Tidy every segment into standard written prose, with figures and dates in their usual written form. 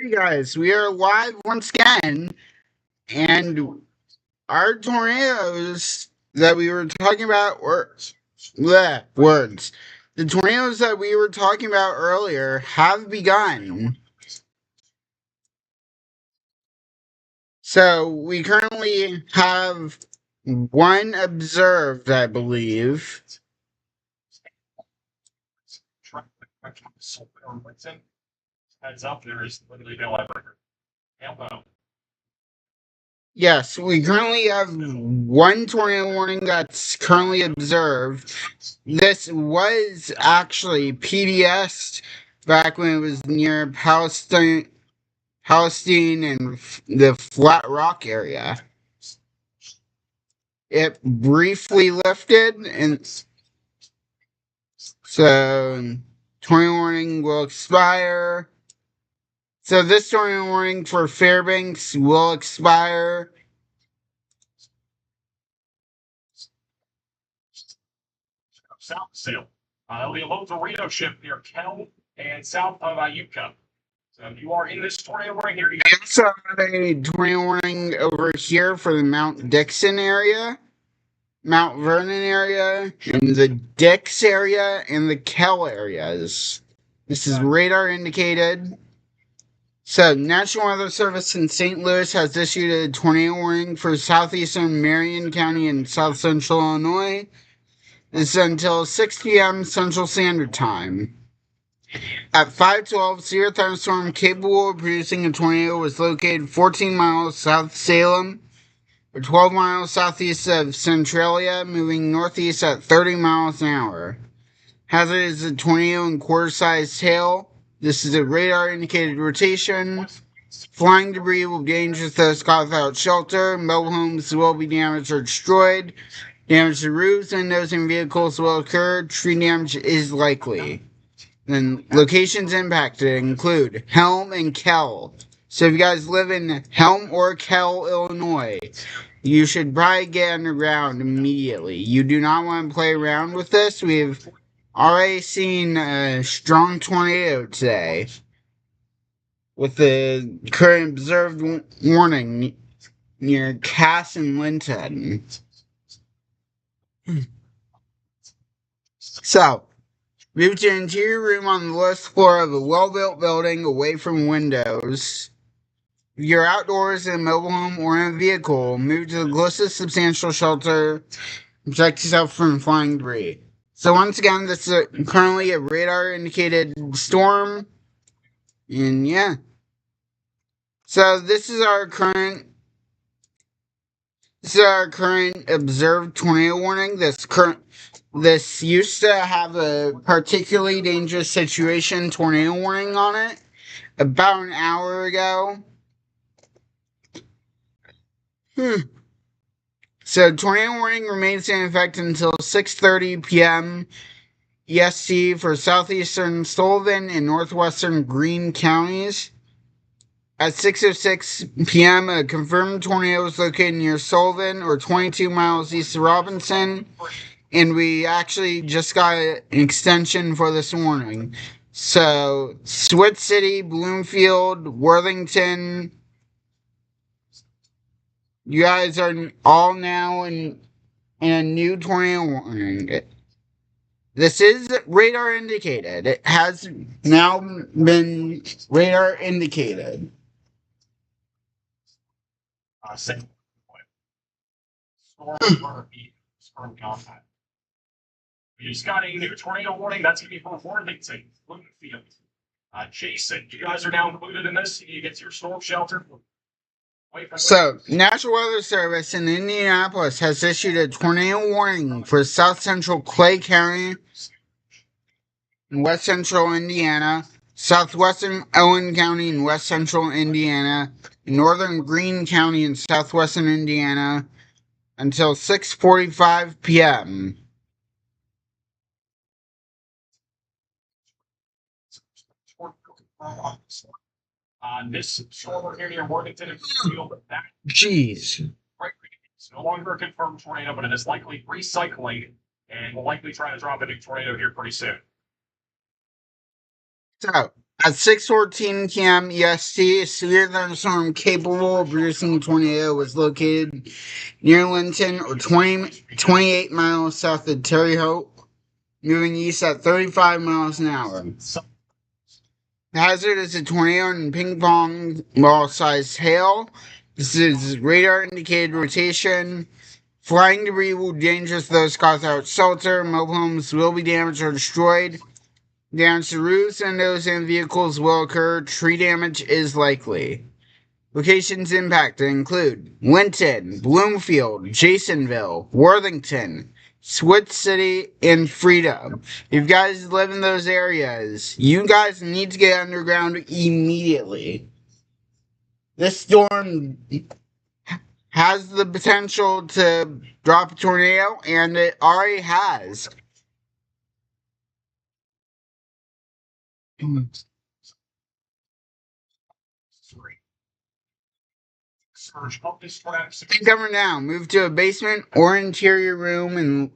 Alrighty, guys, we are live once again, and our tornadoes that we were talking about words. The tornadoes that we were talking about earlier have begun. So we currently have one observed, I believe. Heads up, there is literally no ever. Yes, we currently have one tornado warning that's currently observed. This was actually PBS back when it was near Palestine and the Flat Rock area. It briefly lifted, and so tornado warning will expire. So this tornado warning for Fairbanks will expire. South Sail. There'll be a low Dorito ship near Kell and south of Ayuka. So if you are in this tornado warning here, We also have a tornado warning over here for the Mount Dixon area, Mount Vernon area, and the Dix area, and the Kell areas. This is radar indicated. So, National Weather Service in St. Louis has issued a tornado warning for southeastern Marion County and south central Illinois. This is until 6 p.m. Central Standard Time. At 5:12, severe thunderstorm capable of producing a tornado was located 14 miles south of Salem, or 12 miles southeast of Centralia, moving northeast at 30 miles an hour. Hazard is a tornado and quarter-sized hail. This is a radar-indicated rotation. Flying debris will be dangerous to those caught without shelter. Mobile homes will be damaged or destroyed. Damage to roofs, windows, and vehicles will occur. Tree damage is likely. Then locations impacted include Helm and Kell. So if you guys live in Helm or Kell, Illinois, you should probably get underground immediately. You do not want to play around with this. We've already seen a strong tornado today with the current observed warning near Cass and Linton. So, move to an interior room on the lowest floor of a well-built building away from windows. If you're outdoors in a mobile home or in a vehicle, move to the closest substantial shelter and protect yourself from flying debris. So once again, this is currently a radar-indicated storm. And yeah. So this is our current observed tornado warning. This used to have a particularly dangerous situation tornado warning on it about an hour ago. So tornado warning remains in effect until 6:30 p.m. EST for southeastern Sullivan and northwestern Greene counties. At 6:06 p.m., a confirmed tornado was located near Sullivan, or 22 miles east of Robinson, and we actually just got an extension for this warning. So, Switz City, Bloomfield, Worthington, you guys are all now in a new tornado warning. This is radar indicated. It has now been radar indicated. Storm contact. We just got a new tornado warning. That's going to be for Worthington, Bloomfield. Jason, you guys are now included in this. You get to your storm shelter. So, National Weather Service in Indianapolis has issued a tornado warning for south central Clay County in west central Indiana, southwestern Owen County in west central Indiana, northern Greene County in southwestern Indiana until 6:45 p.m. This storm here near Worthington and Bloomfield. Jeez. It's no longer a confirmed tornado, but it is likely recycling and will likely try to drop a new tornado here pretty soon. So, At 6:14 p.m. EST, a severe thunderstorm capable of producing a tornado was located near Linton, or 28 miles south of Terre Haute, moving east at 35 miles an hour. The hazard is a tornado and ping pong ball sized hail. This is radar indicated rotation. Flying debris will be dangerous to those caught without shelter. Mobile homes will be damaged or destroyed. Damage to roofs, windows, and vehicles will occur. Tree damage is likely. Locations impacted include Linton, Bloomfield, Jasonville, Worthington, Switch City, and Freedom. If you guys live in those areas, you guys need to get underground immediately. This storm has the potential to drop a tornado, and it already has. Surge up this track. Think of it now. Move to a basement or interior room and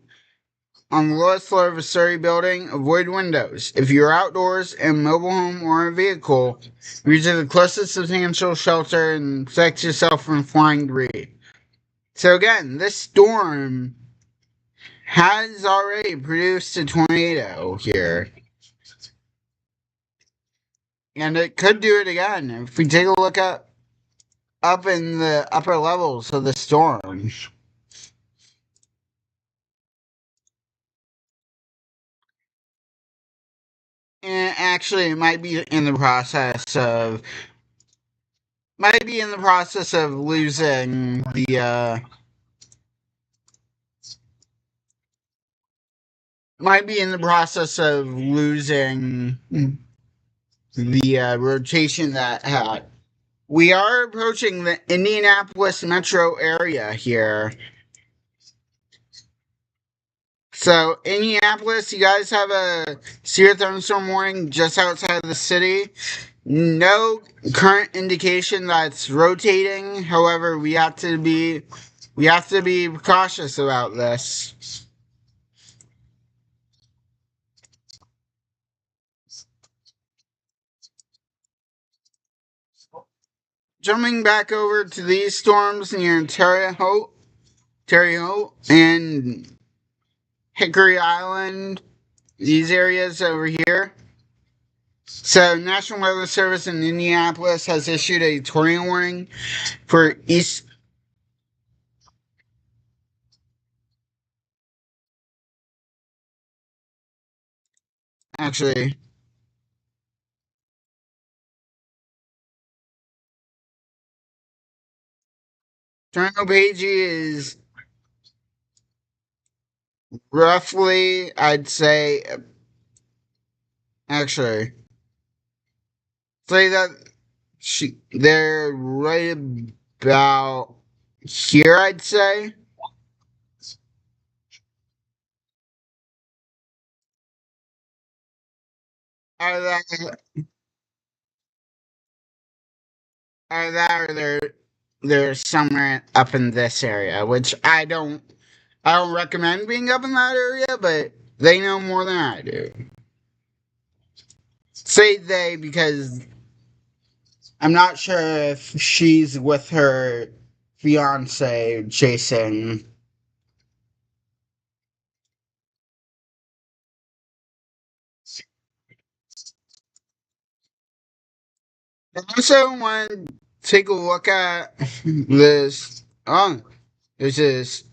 on the lowest floor of a Surrey building. Avoid windows. If you're outdoors in a mobile home or a vehicle, reach to the closest substantial shelter and protect yourself from flying debris. So again, this storm has already produced a tornado here. And it could do it again. If we take a look up in the upper levels of the storm. And actually, it might be in the process of losing the might be in the process of losing the rotation that had. We are approaching the Indianapolis metro area here. So, Indianapolis, you guys have a severe thunderstorm warning just outside of the city. No current indication that it's rotating. However, we have to be cautious about this. Jumping back over to these storms near Terre Haute, and Hickory Island, these areas over here. So, National Weather Service in Indianapolis has issued a tornado warning for east. Actually, tornado page is roughly, I'd say, actually, say that they're right about here, I'd say. Either or they're somewhere up in this area, which I don't recommend being up in that area, but they know more than I do. Say they because I'm not sure if she's with her fiance, Jason. I also want to take a look at this. Oh, this is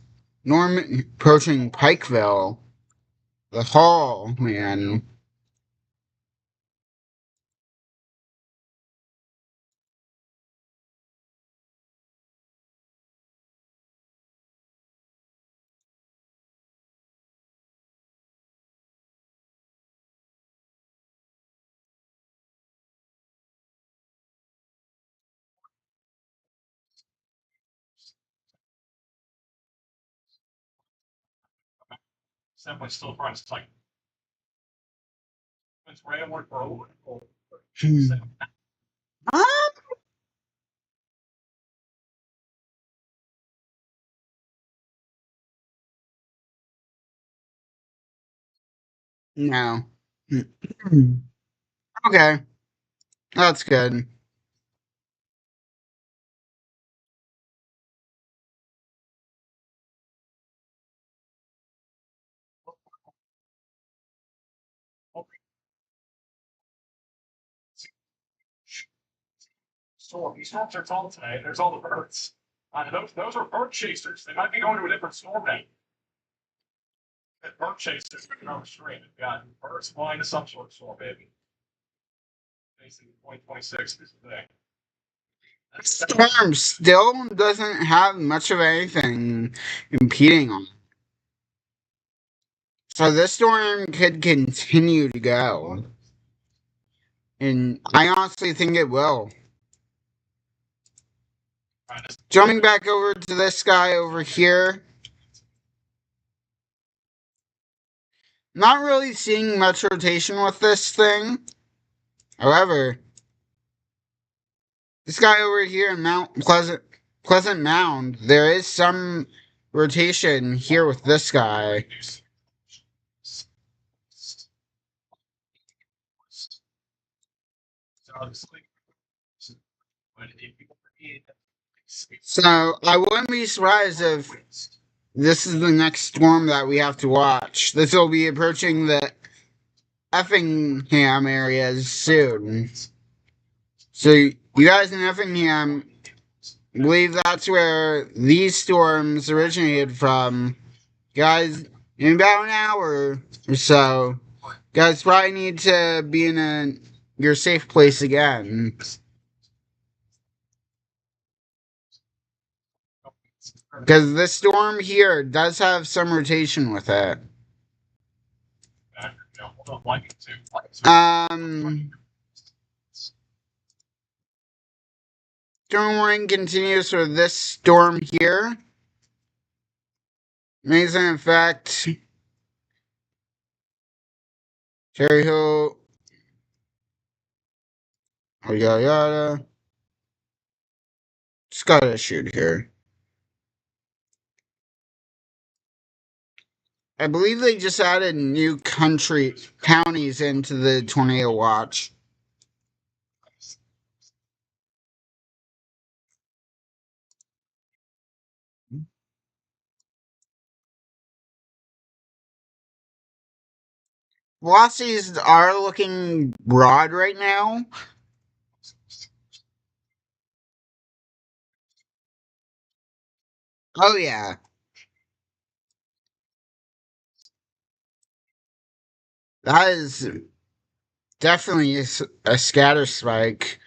Norman approaching Pikeville. The hall, man. Simply still price tight. It's railroad road. Ah, no. Okay. That's good. Storm. These storms are tall today. There's all the birds. Those are bird chasers. They might be going to a different storm now. Bird chasers are on the stream. We've got birds flying to some sort of storm, baby. Basically, 2026 is the day. Storm still doesn't have much of anything impeding on it. So this storm could continue to go. And I honestly think it will. Jumping back over to this guy over here. Not really seeing much rotation with this thing. However, this guy over here in Mount Pleasant Mound, there is some rotation here with this guy. So I wouldn't be surprised if this is the next storm that we have to watch. This will be approaching the Effingham areas soon. So you guys in Effingham, I believe that's where these storms originated from. Guys, in about an hour or so, guys probably need to be in your safe place again. Because this storm here does have some rotation with it. Storm warning continues for this storm here. Amazing effect. Cherry Hill. Oh, yada yada. Just gotta shoot here. I believe they just added new counties into the tornado watch. Velocities are looking broad right now. Oh yeah. That is definitely a scatter spike.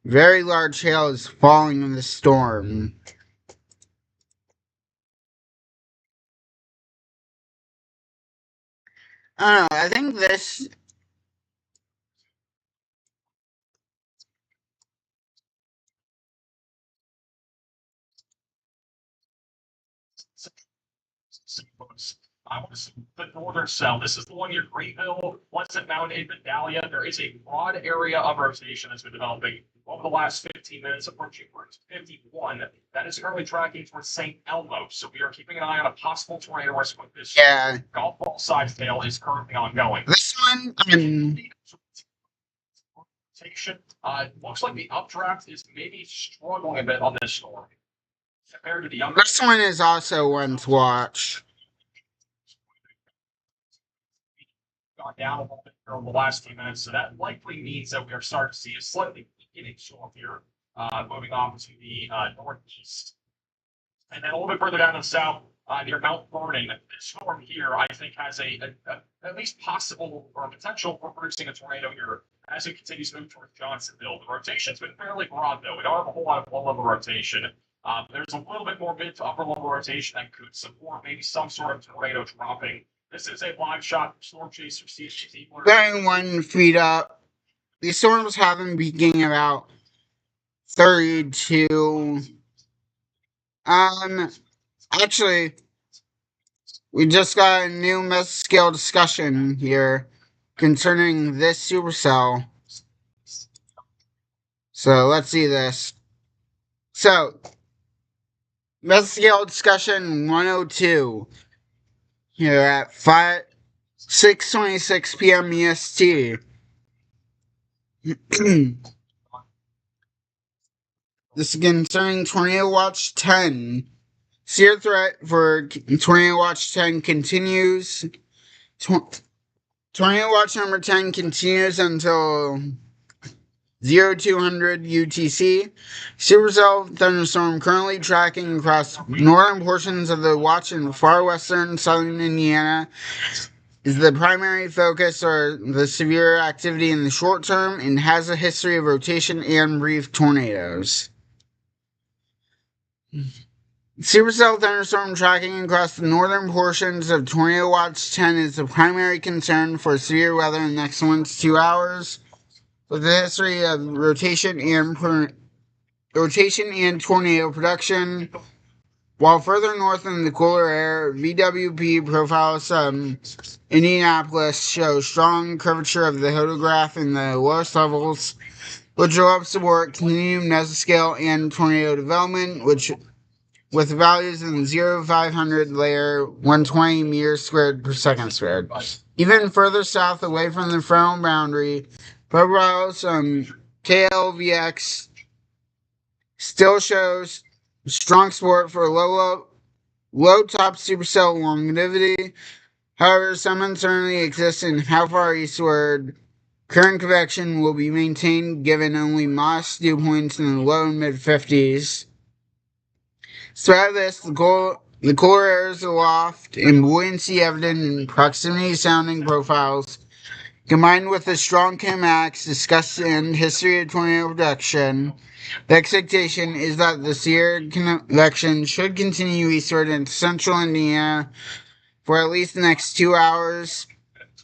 Very large hail is falling in the storm. I don't know, I think this... I want to see the northern cell. This is the one near Greenville. Once at Mount Vidalia, there is a broad area of rotation that's been developing over the last 15 minutes, approaching Route 51. That is currently tracking towards St. Elmo. So we are keeping an eye on a possible tornado risk with this. Yeah. Golf ball size tail is currently ongoing. This one, looks like the updraft is maybe struggling a bit on this storm. Compared to the younger. This one is also one to watch. Gone down a little bit over the last few minutes, so that likely means that we are starting to see a slightly beginning storm here, moving off to the northeast. And then a little bit further down in the south, near Mount Vernon, this storm here, I think, has at least possible or potential for producing a tornado here as it continues to move towards Johnsonville. The rotation's been fairly broad, though. We don't have a whole lot of low-level rotation. There's a little bit more mid to upper level rotation that could support maybe some sort of tornado dropping. This is a live shot from Storm Chaser CHT. 31 feet up. These storms have been beginning about 32. Actually, we just got a new mesoscale discussion here concerning this supercell. So let's see this. So, mesoscale discussion 102 here at 6:26 p.m. EST. This is concerning Tornado Watch 10. Severe threat for Tornado Watch 10 continues. Tornado Watch number 10 continues until 0200 UTC. Supercell thunderstorm currently tracking across northern portions of the watch in far western southern Indiana is the primary focus or the severe activity in the short term and has a history of rotation and brief tornadoes. Supercell thunderstorm tracking across the northern portions of Tornado Watch 10 is the primary concern for severe weather in the next 1 to 2 hours, with a history of rotation and tornado production. While further north in the cooler air, VWP profiles Indianapolis show strong curvature of the hodograph in the lowest levels, which will help support continued mesoscale and tornado development, which with values in the 0 to 500 layer 120 meters squared per second squared. Even further south away from the frontal boundary, profiles KLVX still shows strong support for low top supercell longevity. However, some uncertainty exists in how far eastward current convection will be maintained given only modest dew points in the low and mid 50s. Throughout this, the cooler airs aloft and buoyancy evident in proximity sounding profiles, combined with the strong kinemax discussed in history of tornado production. The expectation is that the severe convection should continue eastward into central Indiana for at least the next 2 hours.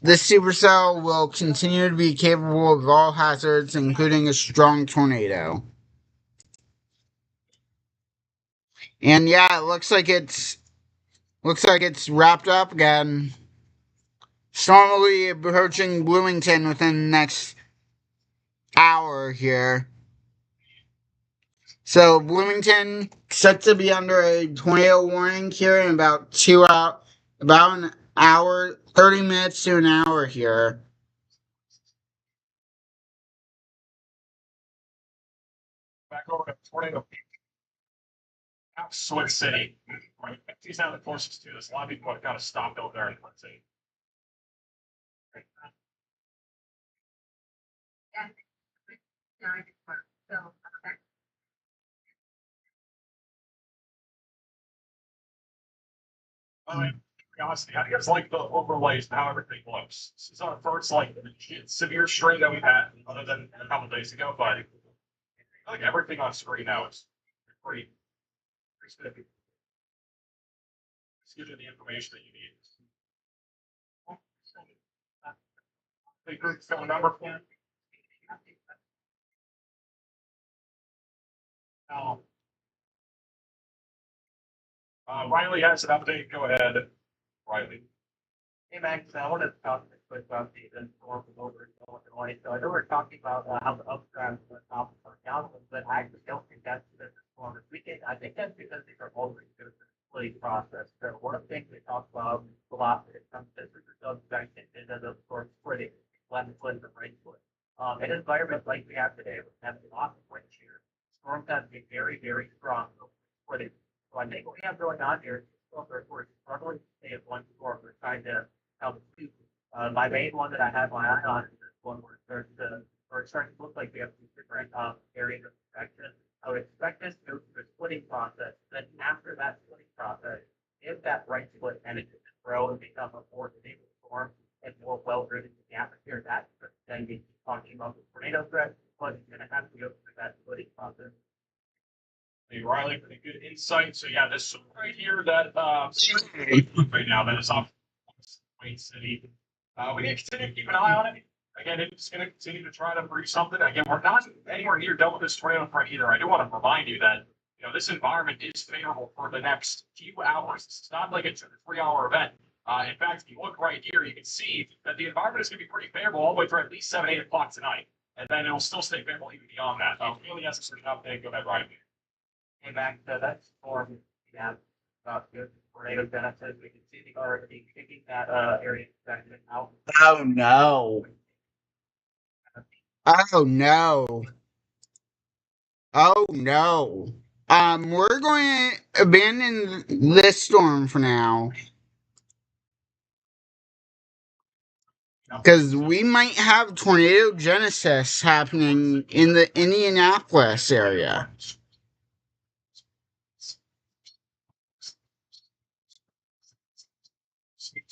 This supercell will continue to be capable of all hazards, including a strong tornado. And yeah, it looks like it's wrapped up again. Storm will be approaching Bloomington within the next hour here. So Bloomington set to be under a tornado warning here in about an hour, 30 minutes to an hour here. Back over to Tornado Switch City. Right, he's now the closest to this. A lot of people have got to stop over there in Twin City. To be honest, I guess like the overlays and how everything looks. This is our first like severe strain that we've had, other than a couple days ago. But I feel like everything on screen now is pretty spiffy. It's giving you the information that you need. Hey, group phone number for you. Riley has an update. Go ahead, Riley. Hey Max, I wanted to talk a bit about the storm over in Illinois. So I know we're talking about how the updraft on top of our downwind, but I actually don't think that's because the storm this weekend. I think that's because these are mostly due to the splitting process. So one of the things we talked about a lot when it comes to subsection is that the storm splitting, left foot and right foot. In an environment like we have today, with having lots of wind shear, storms have to be very, very strong splitting. So I think what we have going on here is we're struggling to stay at one storm. We're trying to my main one that I have my eye on is this one where it's starting to look like we have two different areas of protection. I would expect this to go through a splitting process. Then after that splitting process, if that right split manages to grow and become a more stable storm and more well driven in the atmosphere, that could then be talking about the tornado threat, but it's going to have to go through that splitting process. Hey, Riley, pretty good insight. So yeah, this right here that right now that is off Wayne City. We need to continue to keep an eye on it. Again, it's going to continue to try to produce something. Again, we're not anywhere near done with this tornado front either. I do want to remind you that this environment is favorable for the next few hours. It's not like it's a 3-hour event. In fact, if you look right here, you can see that the environment is going to be pretty favorable all the way through at least 7, 8 o'clock tonight. And then it'll still stay favorable even beyond that. Really has a certain update. Go ahead, Ryan. Hey Max, that's storm we have about good tornado genesis. We can see the already kicking that area section out. Oh no. Oh no. Oh no. We're going to abandon this storm for now. Because we might have tornado genesis happening in the Indianapolis area.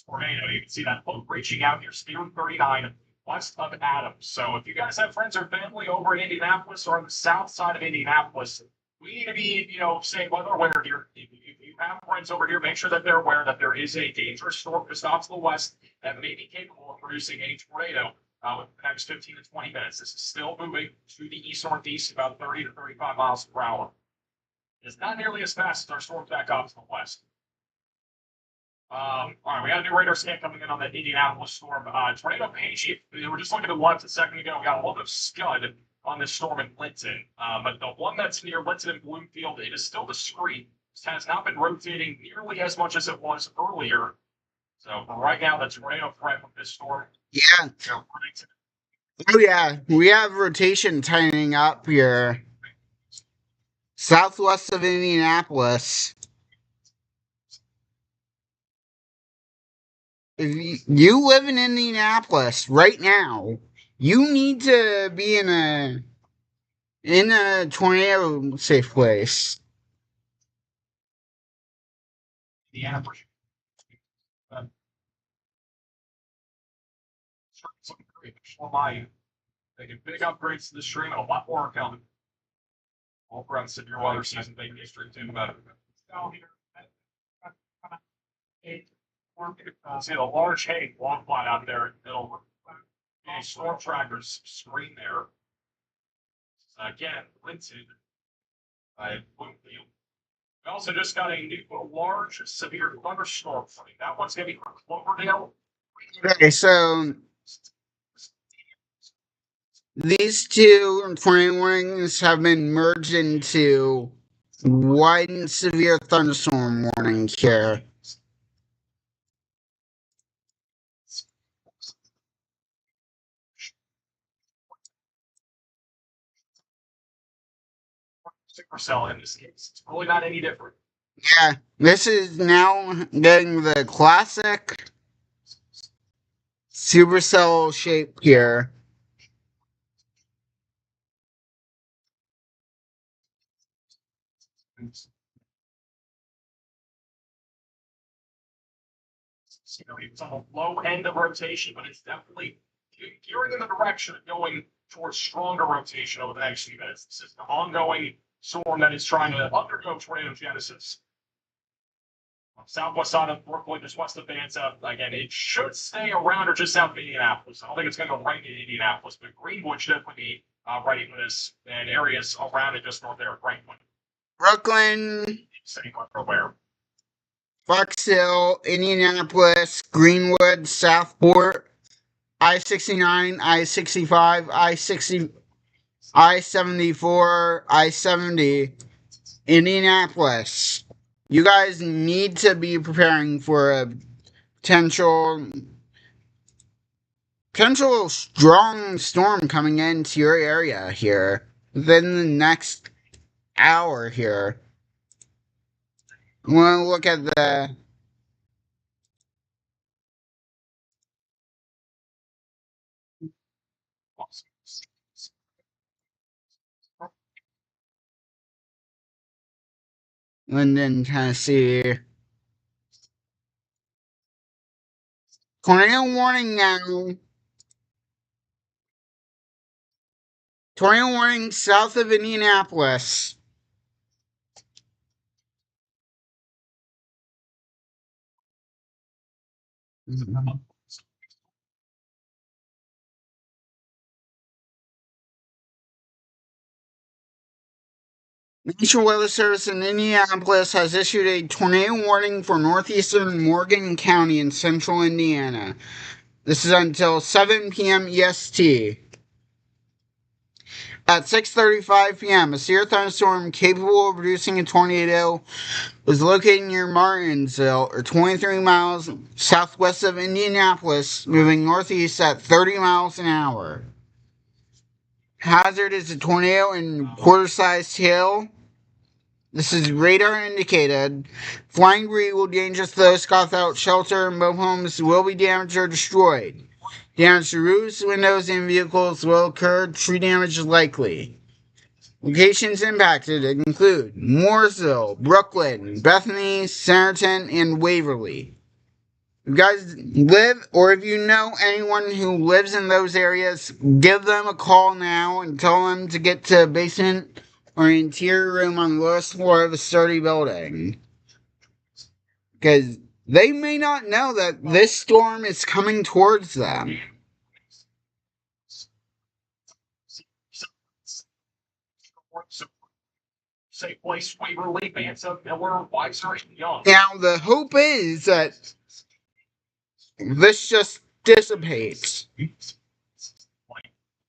Tornado, you can see that boat reaching out here, Speed 39 west of Adams. So if you guys have friends or family over in Indianapolis or on the south side of Indianapolis, we need to be, staying weather aware here. If you have friends over here, make sure that they're aware that there is a dangerous storm just off to the west that may be capable of producing a tornado within the next 15 to 20 minutes. This is still moving to the east-northeast about 30 to 35 miles per hour. It's not nearly as fast as our storms back up to the west. All right, we got a new radar scan coming in on the Indianapolis storm. Tornado Paige, we were just looking at one a second ago. We got a little bit of scud on this storm in Linton. But the one that's near Linton and Bloomfield, it is still discrete. It has not been rotating nearly as much as it was earlier. So right now, the tornado threat with this storm. Yeah. Oh yeah, we have rotation tightening up here. Southwest of Indianapolis. If you live in Indianapolis right now, you need to be in a tornado safe place. Indiana. Making big upgrades to the stream and a lot more coming. All around severe weather season Lake District too. See the large hay block plot out there. It'll storm trackers screen there. Again, Linton. Bloomfield. We also just got a new large severe thunderstorm coming. That one's gonna be for Cloverdale. Okay, so these two tornado warnings have been merged into one severe thunderstorm warning here. Supercell in this case. It's really not any different. Yeah, this is now getting the classic supercell shape here. It's on the low end of rotation, but it's definitely gearing in the direction of going towards stronger rotation over the next few minutes. This is an ongoing storm that is trying to undergo tornado genesis. Southwest side of Brooklyn, just west of Banza. Again, it should stay around or just south of Indianapolis. I don't think it's going to go right into Indianapolis, but Greenwood should definitely be ready for this, and areas around it just north there of Greenwood. Brooklyn, City where? Fox Hill, Indianapolis, Greenwood, Southport, I-69, I-65, I-60, I-74, I-70, Indianapolis. You guys need to be preparing for a potential strong storm coming into your area here within the next hour here. I want to look at the Linden, Tennessee. Tornado warning now. Tornado warning south of Indianapolis. National Weather Service in Indianapolis has issued a tornado warning for northeastern Morgan County in central Indiana. This is until 7 p.m. EST. At 6:35 p.m., a severe thunderstorm capable of producing a tornado was located near Martinsville, or 23 miles southwest of Indianapolis, moving northeast at 30 miles an hour. Hazard is a tornado in quarter-sized tail. This is radar indicated. Flying debris will be dangerous to those caught without shelter. Mobile homes will be damaged or destroyed. Damage to roofs, windows, and vehicles will occur. Tree damage is likely. Locations impacted include Mooresville, Brooklyn, Bethany, Centerton, and Waverly. If you guys live, or if you know anyone who lives in those areas, give them a call now and tell them to get to a basement or an interior room on the lowest floor of a sturdy building. Because they may not know that this storm is coming towards them. Safe place, Waverly, Mansa, Miller, Weiser, and Young. Now, the hope is that this just dissipates.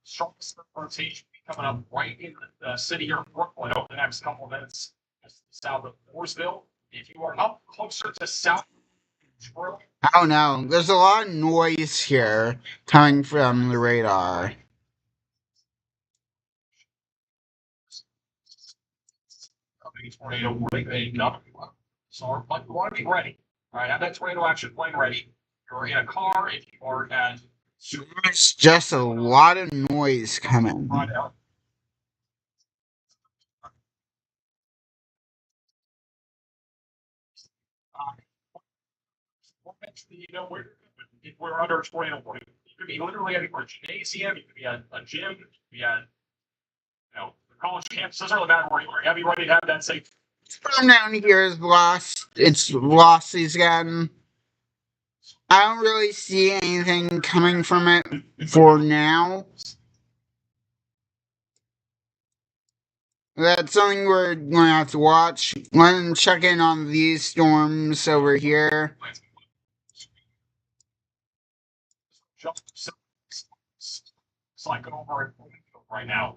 Strongest rotation coming up right in the city here of Brooklyn over the next couple of minutes, just south of Mooresville. If you are up closer to South Detroit, Oh no, there's a lot of noise here coming from the radar. tornado warning, so but you want to be ready. All right, have that tornado action plan ready. You're in a car, if you are at There's just a lot of noise coming. You know, we're under a tornado warning. You could be literally at a gymnasium, you could be at a gym, you could be at, you know, the college campus. Doesn't really matter where you are. You have to be ready to have that safe. From down here is lost. It's lost again. I don't really see anything coming from it for now. That's something we're going to have to watch. Let's check in on these storms over here. Cycling over right now.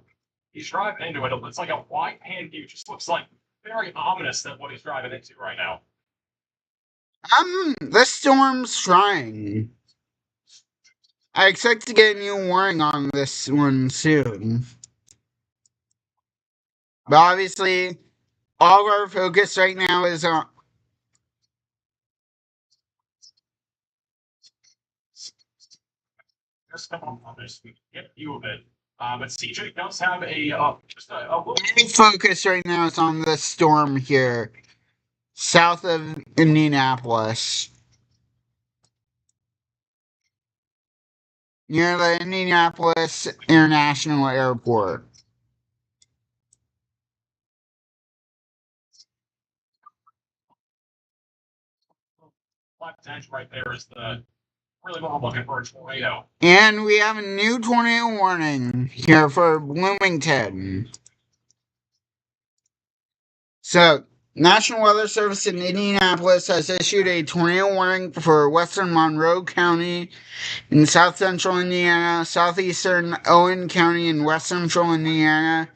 He's driving into it. It's like a wide pan view. Just looks like very ominous that what he's driving into right now. This storm's trying. I expect to get a new warning on this one soon. But obviously, all of our focus right now is on. Just come on this. We can get a view of it. But CJ does have a just a little. Main focus right now is on this storm here, south of Indianapolis, near the Indianapolis International Airport. Left edge right there is the really what we're looking for a tornado. And we have a new tornado warning here for Bloomington. So, National Weather Service in Indianapolis has issued a tornado warning for western Monroe County in south central Indiana, southeastern Owen County in west central Indiana,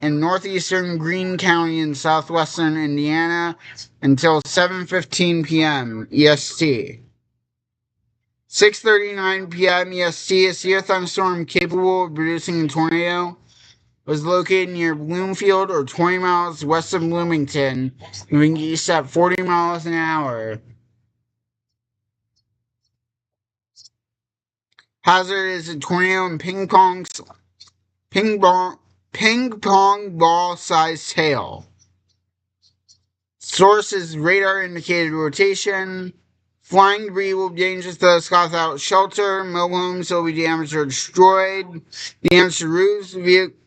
and northeastern Greene County in southwestern Indiana until 7:15 p.m. EST. 6:39 p.m. EST, a severe thunderstorm capable of producing a tornado was located near Bloomfield or 20 miles west of Bloomington, moving east at 40 miles an hour. Hazard is a tornado in ping pong ball sized tail. Source is radar indicated rotation. Flying debris will be dangerous to those caught without shelter. Mobile homes will be damaged or destroyed. Damage to roofs,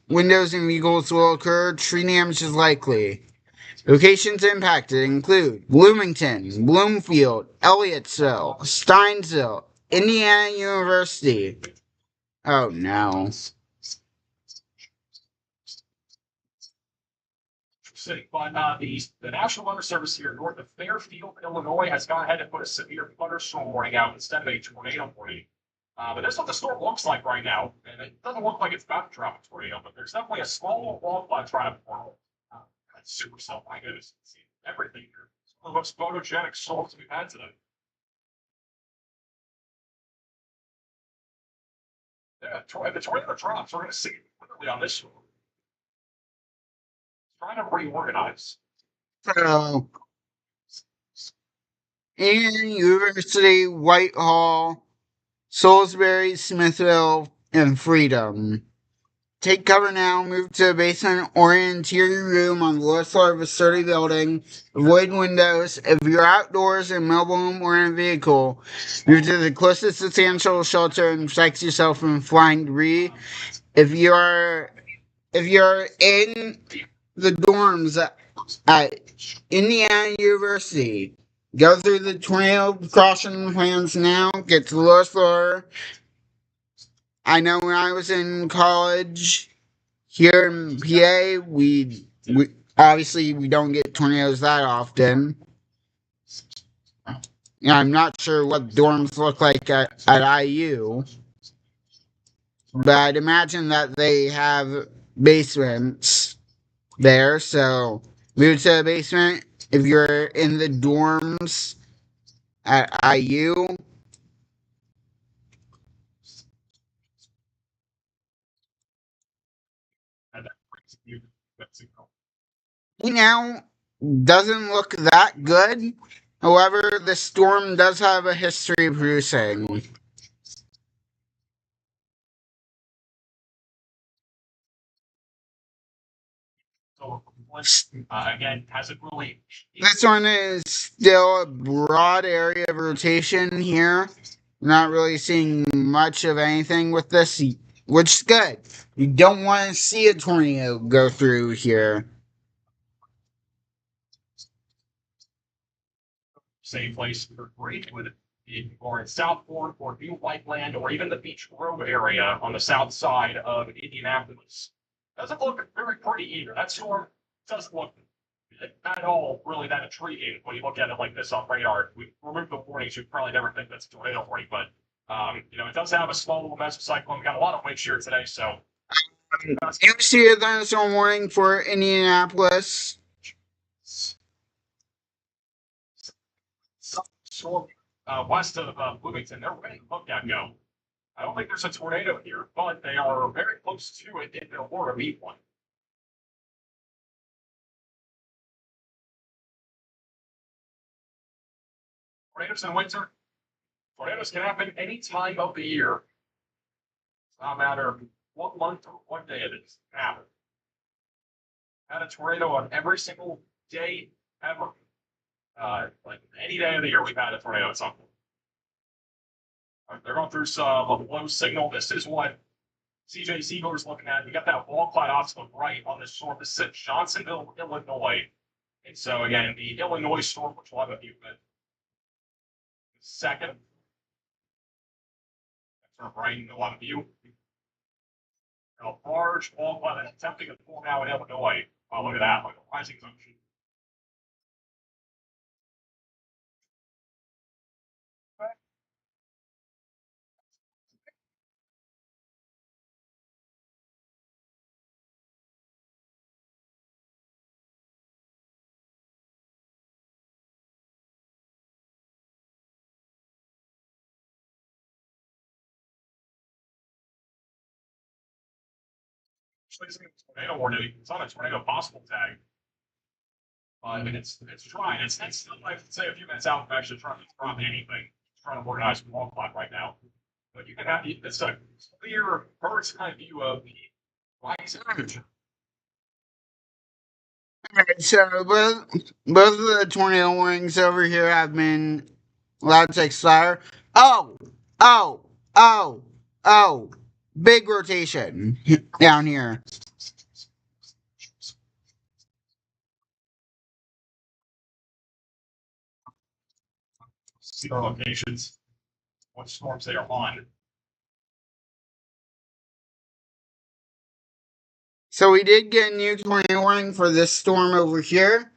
windows, and vehicles will occur. Tree damage is likely. Locations impacted include Bloomington, Bloomfield, Elliotsville, Steinsville, Indiana University. Oh no. But the National Weather Service here north of Fairfield, Illinois, has gone ahead and put a severe thunderstorm warning out instead of a tornado warning. But that's what the storm looks like right now. And it doesn't look like it's about to drop a tornado, but there's definitely a small wall cloud trying to form. That's super stuff. My goodness. Everything here. It's one of the most photogenic storms we've had today. Yeah, the tornado drops. We're going to see it literally on this one. Trying to reorganize. So, in University, Whitehall, Salisbury, Smithville, and Freedom. Take cover now, move to a basement or an interior room on the lowest floor of a sturdy building. Avoid windows. If you're outdoors in a mobile home or in a vehicle, move to the closest substantial shelter and protect yourself from flying debris. If you're in the dorms at Indiana University, go through the tornado precaution plans now. Get to the lowest floor. I know when I was in college here in PA, we obviously we don't get tornadoes that often. Yeah, I'm not sure what dorms look like at IU, but I'd imagine that they have basements there. So move to a basement if you're in the dorms at IU. And that brings you to Mexico. Now doesn't look that good. However, the storm does have a history of producing. So, again, hasn't really. This one is still a broad area of rotation here. Not really seeing much of anything with this, which is good. You don't want to see a tornado go through here. Same place for great with or in Southport or New Whiteland or even the Beach Grove area on the south side of Indianapolis. Doesn't look very pretty either. That storm doesn't look at all really that intriguing when you look at it like this on radar. We remove the warnings, you'd probably never think that's a tornado warning, but it does have a small little mesocyclone. We got a lot of wind shear today, so You see a thunderstorm warning for Indianapolis. storm west of Bloomington, they're ready to look at go. I don't think there's a tornado here, but they are very close to it if there were to be one. Tornadoes in winter. Tornadoes can happen any time of the year. It's not a matter of what month or what day it is. It can happen. Had a tornado on every single day ever. Like any day of the year, we've had a tornado at some point. They're going through some low signal. This is what CJ Siegler is looking at. You got that wall cloud off to the right on this storm. This is at Johnsonville, Illinois. And so, again, the Illinois storm, which will have a few minutes. Second, sort of right in a lot of view. A large wall cloud that's attempting to form now in Illinois. Oh, look at that, like a rising sun. Actually, it's a tornado warning. It's on a tornado possible tag. I mean, it's trying. It's still, I'd say, a few minutes out from actually trying to drop anything. It's trying to organize the wall clock right now. But you can have it's a clear bird's eye view of the rising temperature. Alright, so both of the tornado warnings over here have been allowed to expire. Oh, oh, oh, oh. Big rotation down here. See their locations, what storms they are on. So we did get a new tornado warning for this storm over here.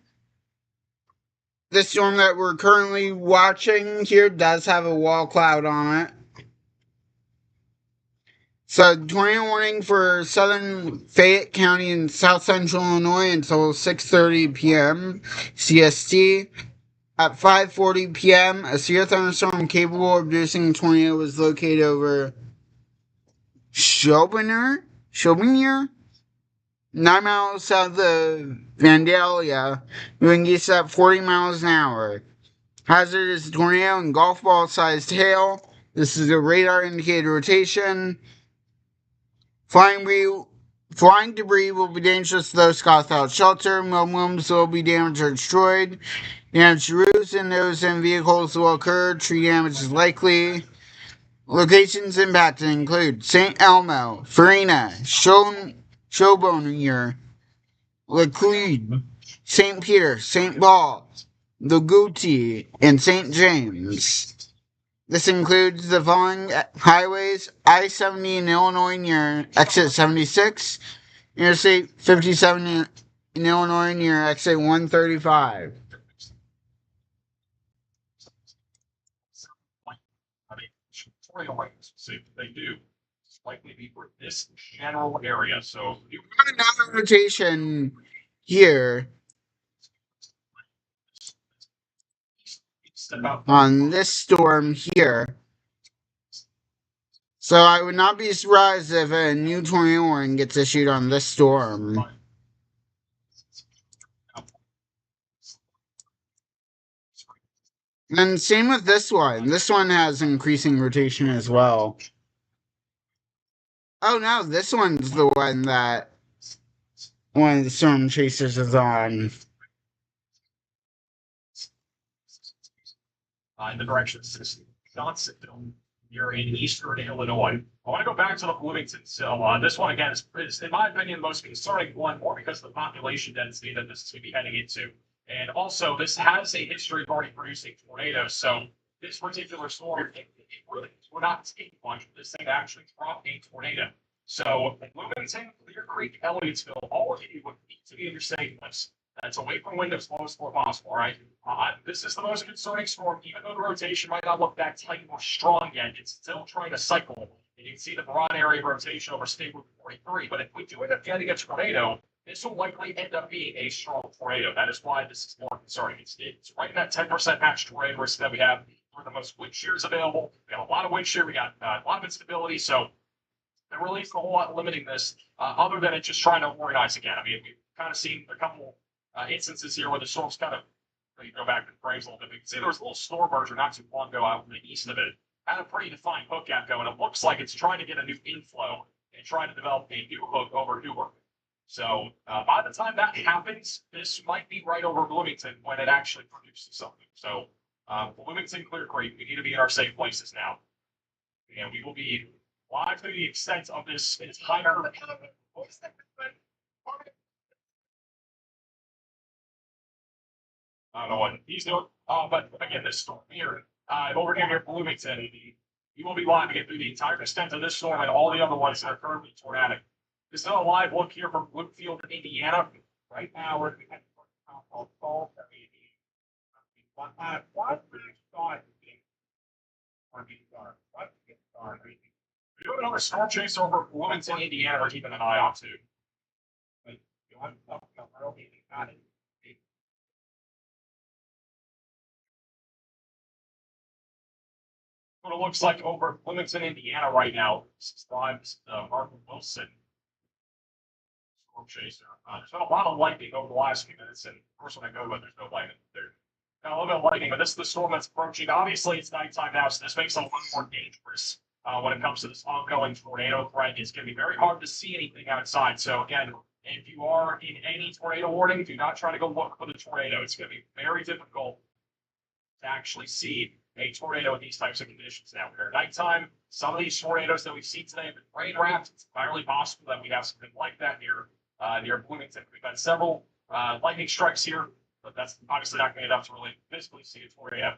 This storm that we're currently watching here does have a wall cloud on it. So tornado warning for southern Fayette County and south central Illinois until 6:30 p.m. CST. At 5:40 p.m., a severe thunderstorm capable of producing a tornado was located over Chauvener, 9 miles south of Vandalia, moving east at 40 miles an hour. Hazardous tornado and golf ball sized hail. This is a radar indicated rotation. Flying debris will be dangerous to those caught without shelter. Homes will be damaged or destroyed. Damage to roofs and windows and vehicles will occur. Tree damage is likely. Locations impacted include St. Elmo, Farina, Showboner, Laclede, St. Peter, St. Paul, Lagouti, and St. James. This includes the following highways: I-70 in Illinois near exit 76, Interstate 57 in Illinois near exit 135. Tornado warnings, see if they do. It's likely be for this general area. So you Got another rotation here about on this storm here. So I would not be surprised if a new tornado warning gets issued on this storm. And same with this one. This one has increasing rotation as well. Oh no, this one's the one that one of the storm chasers is on. In the direction of Johnsonville. You're in eastern Illinois. I want to go back to the Bloomington. So this one again is, in my opinion, the most concerning one, more because of the population density that this is going to be heading into. And also, this has a history of already producing tornadoes. So this particular storm, really, we're not taking much for this thing to actually drop a tornado. So Bloomington, Clear Creek, Elliottsville, all of you would need to be in your safe list. That's away from wind as close as possible, right? This is the most concerning storm, even though the rotation might not look that tight or strong yet. It's still trying to cycle. And you can see the broad area rotation over State Route 43. But if we do end up getting a tornado, this will likely end up being a strong tornado. That is why this is more concerning. It's right in that 10% match tornado risk that we have. We're the most wind shears available. We got a lot of wind shear. We got a lot of instability. So there really isn't a whole lot limiting this, other than it just trying to organize again. I mean, we've kind of seen a couple instances here where the storm's kind of, you go back to the frames a little bit. You can see there was a little storm merger not too long ago out in the east of it. Had a pretty defined hook gap going. It looks like it's trying to get a new inflow and trying to develop a new hook over Newark. So by the time that happens, this might be right over Bloomington when it actually produces something. So Bloomington, Clear Creek, we need to be in our safe places now. And we will be live to the extent of this entire. I don't know what he's doing. But again, this storm here, over here near Bloomington, you will be live to get through the entire extent of this storm and all the other ones that are currently tornadic. This is a live look here from Bloomfield, Indiana. Right now, we're at fall. We're doing another storm chase over Bloomington, Indiana. We're keeping an eye on too. What it looks like over Bloomington, Indiana right now. This is live. Marvin Wilson, storm chaser. There's been a lot of lightning over the last few minutes, and of course when I go, but there's no lightning. There's got a little bit of lightning, but this is the storm that's approaching. Obviously, it's nighttime now, so this makes it a little more dangerous when it comes to this ongoing tornado threat. It's going to be very hard to see anything outside. So again, if you are in any tornado warning, do not try to go look for the tornado. It's going to be very difficult to actually see a tornado in these types of conditions. Now, we're at nighttime. Some of these tornadoes that we've seen today have been rain wrapped. It's entirely possible that we have something like that near Bloomington. We've had several lightning strikes here, but that's obviously not going to be enough to really visibly see a tornado.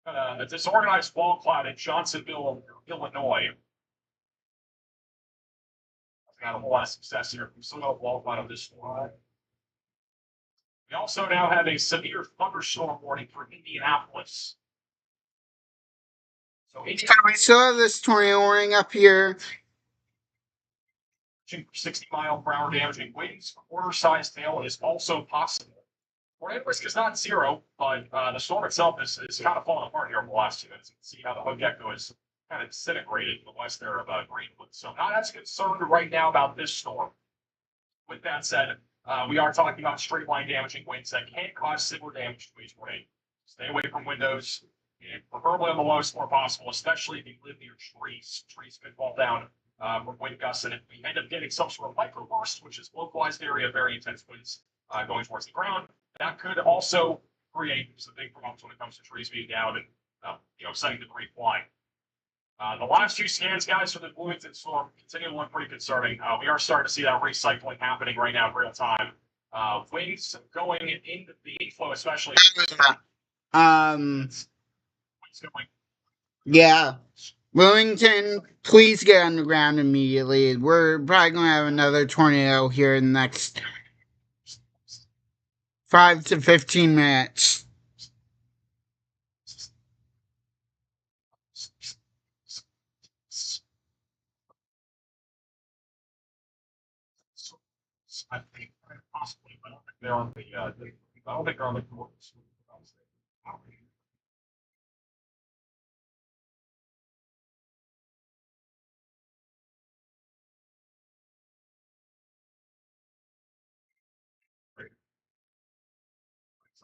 A disorganized wall cloud in Johnsonville, Illinois. I've got a whole lot of success here. We still got a wall cloud on this one. We also now have a severe thunderstorm warning for Indianapolis. So we still have this tornado warning up here. 60-mile-per-hour damaging winds, quarter-sized hail is also possible. tornado risk is not zero, but the storm itself is kind of falling apart here over the last 2 minutes. You can see how the hood gecko is kind of disintegrated in the west there of Greenwood. So not as concerned right now about this storm. With that said, we are talking about straight line damaging winds that can cause similar damage to a tornado. Stay away from windows, and preferably on the lowest floor possible, especially if you live near trees. Trees could fall down from wind gusts, and if we end up getting some sort of microburst, which is localized area, very intense winds going towards the ground, that could also create some big problems when it comes to trees being down and setting debris flying. The last two scans, guys, for the Bloomington storm continue to look pretty concerning. We are starting to see that recycling happening right now in real time. Winds going into the inflow, especially. Winds going. Yeah. Bloomington, please get underground immediately. We're probably going to have another tornado here in the next 5 to 15 minutes. I think possibly, but I don't think they're on the. I don't think they're on the court.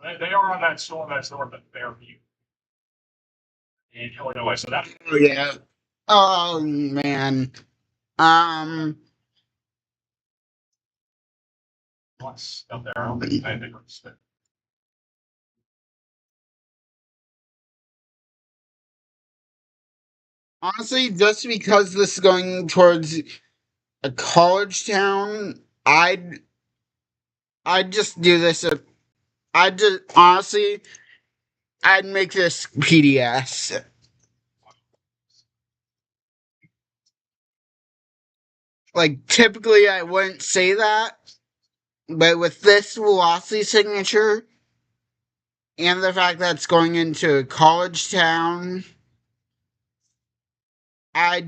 So they are on that storm that's north of Fairview in Illinois. So that's Oh, yeah. Oh, man. what's up there. I don't think I think it's Honestly, just because this is going towards a college town, I'd just do this. Honestly, I'd make this PDS. Like, typically I wouldn't say that, but with this velocity signature and the fact that it's going into a college town, I'd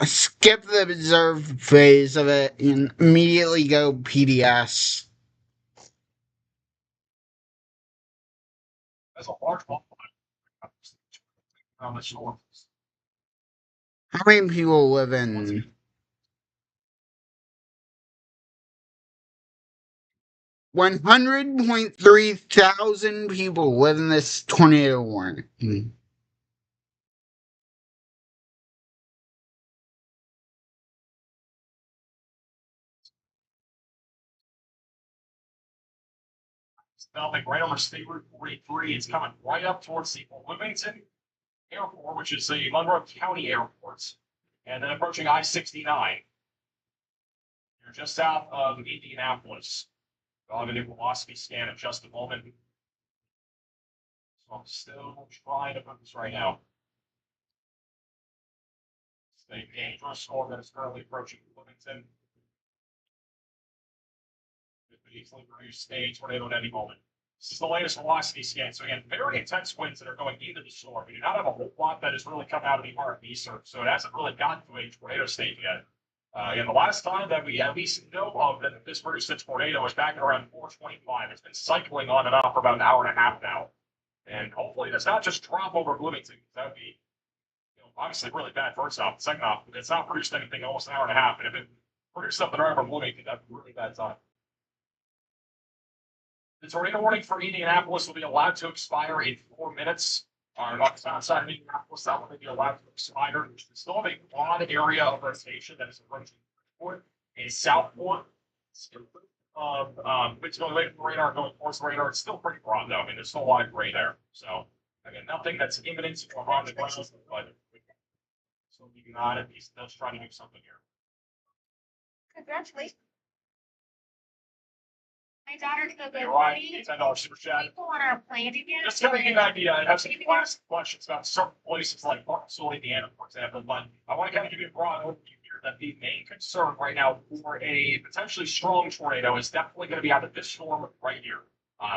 skip the observe phase of it and immediately go PDS. that's a large bump on the storm. How many people live in 100.3 thousand people live in this tornado warning. Developing right over State Route 43. It's coming right up towards the Bloomington Airport, which is the Monroe County Airport, and then approaching I-69. You're just south of Indianapolis. I'll have a new velocity scan in just a moment. So I'm still trying to put this right now. It's a dangerous storm that is currently approaching Bloomington. It could easily produce a tornado at any moment. This is the latest velocity scan. So again, very intense winds that are going into the storm. We do not have a whole lot that has really come out of the RFB, so it hasn't really gotten to a tornado state yet. And the last time that we at least know of that this produced a tornado was back at around 4:25. It's been cycling on and off for about an hour and a half now. And hopefully it does not just drop over Bloomington. That would be obviously really bad first off. Second off, it's not produced anything almost an hour and a half. And if it produced something right over Bloomington, that'd be a really bad time. The tornado warning for Indianapolis will be allowed to expire in 4 minutes. Outside of Indianapolis, that will be allowed to expire. There's still have a broad area of rotation that is approaching Northport and Southport. It's going away from the radar, going towards the radar. It's still pretty broad, though. I mean, there's still a lot of gray there. So, again, nothing that's imminent or on the ground, but so keeping on it. He's just trying to do something here. Congratulations. My daughter's so good. All right, $10 super chat. People on our plane again. Just kind of give an idea. I have some class questions about certain places like Barksville, Indiana, for example. But I want to kind of give you a broad overview here that the main concern right now for a potentially strong tornado is definitely going to be out of this storm right here.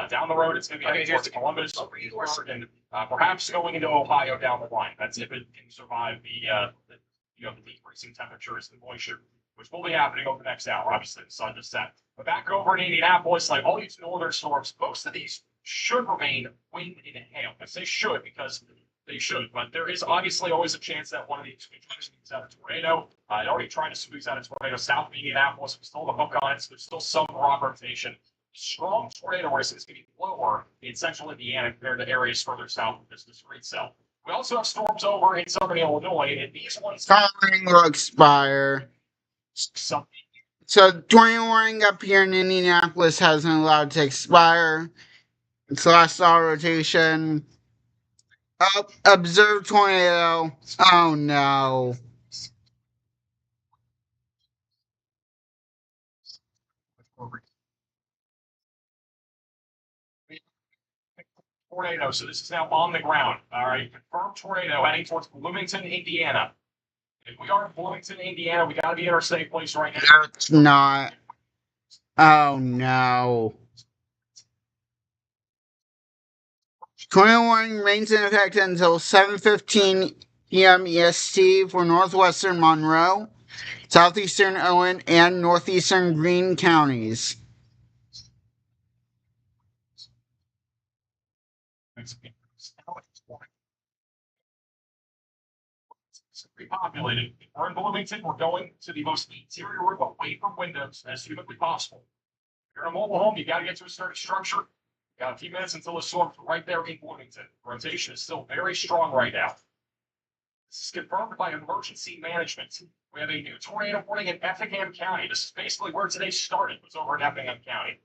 Down the road, it's going to be heading towards Columbus, and perhaps going into Ohio down the line. That's if it can survive the decreasing temperatures and moisture. which will be happening over the next hour. Obviously, the sun just set. But back over in Indianapolis, like all these northern storms, most of these should remain wind and hail. I say should because they should, but there is obviously always a chance that one of these could try to squeeze out a tornado. It already tried to squeeze out a tornado south of Indianapolis. We still have a hook on it, so there's still some rock rotation. Strong tornado risk is going to be lower in central Indiana compared to areas further south of this great cell. We also have storms over in southern Illinois, and these ones Following will expire. something. So tornado warning up here in Indianapolis hasn't allowed to expire. It's last saw rotation. Oh, observed tornado. Oh no. Tornado. So this is now on the ground. All right, confirmed tornado heading towards Bloomington, Indiana. If we are in Bloomington, Indiana, we got to be in our safe place right now. It's not. Oh no. Tornado warning remains in effect until 7:15 p.m. EST for northwestern Monroe, southeastern Owen, and northeastern Greene counties. Repopulated. If we're in Bloomington, we're going to the most interior room away from windows as humanly possible. If you're in a mobile home, you got to get to a certain structure. Got a few minutes until the storm's right there in Bloomington. Rotation is still very strong right now. This is confirmed by emergency management. We have a new tornado warning in Effingham County. This is basically where today started, was over in Effingham County.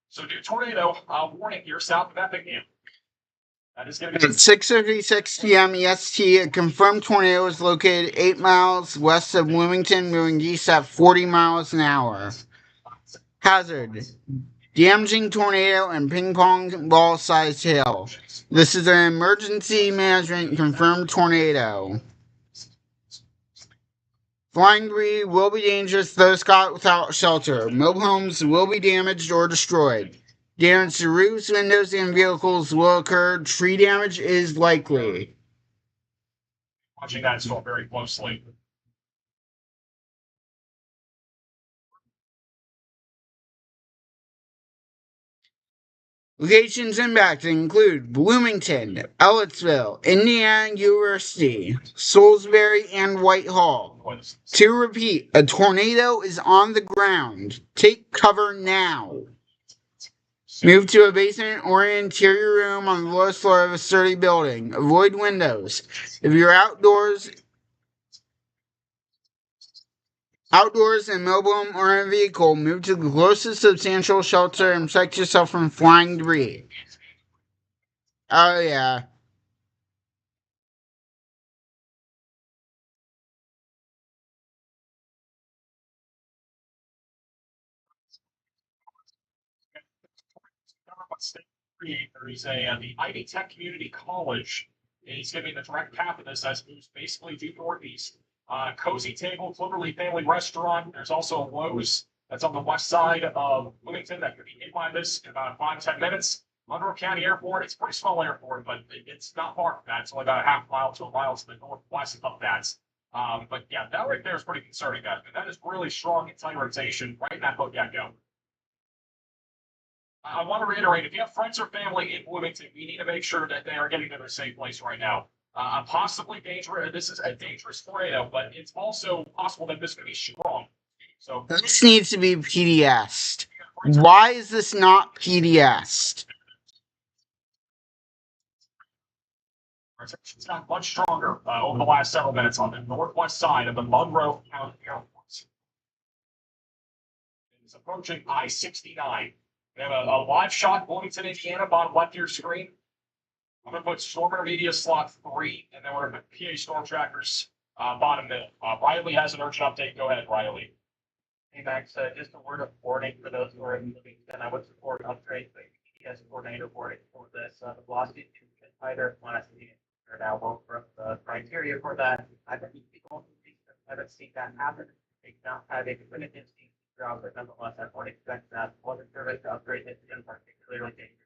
So new tornado warning here south of Effingham. That is going to be At 6:56 p.m. EST, a confirmed tornado is located 8 miles west of Bloomington, moving east at 40 miles an hour. Hazard: damaging tornado and ping pong ball sized hail. This is an emergency management confirmed tornado. Flying debris will be dangerous to those caught without shelter. Mobile homes will be damaged or destroyed. Damage to roofs, windows, and vehicles will occur. Tree damage is likely. watching that storm very closely. Locations impacted include Bloomington, Ellettsville, Indiana University, Salisbury, and Whitehall. To repeat, a tornado is on the ground. Take cover now. Move to a basement or an interior room on the lowest floor of a sturdy building. Avoid windows. If you're outdoors in mobile home or in a vehicle, move to the closest substantial shelter and protect yourself from flying debris. Oh yeah. There's the Ivy Tech Community College is giving the direct path of this as it moves basically due northeast. Cozy Table, Cloverleaf Family Restaurant. There's also a Lowe's that's on the west side of Bloomington that could be hit by this in about 5-10 minutes. Monroe County Airport, it's a pretty small airport, but it's not far from that. It's only about a half mile to a mile to the northwest of that. But yeah, that right there is pretty concerning, guys. And that is really strong anti rotation right in that hook get-go. I want to reiterate, if you have friends or family in Bloomington, we need to make sure that they are getting to their safe place right now. Possibly dangerous. This is a dangerous tornado, but it's also possible that this could be strong. So this needs to be PDS'd. Why is this not PDS'd? It's got much stronger over the last several minutes on the northwest side of the Monroe County Airport. It's approaching I-69. We have a live shot, Bloomington, Indiana, bottom left of your screen. I'm going to put Storm Media slot 3, and then we're going to put PA Storm Trackers bottom middle. Riley has an urgent update. Go ahead, Riley. Hey, Max, just a word of warning for those who are in Bloomington. I would support upgrade the PDS coordinator warning for this. The velocity to get tighter last meeting are now over the criteria for that. I haven't seen that happen. They now have a definitive job, but nonetheless, I would expect that for the service to upgrade it in particularly dangerous.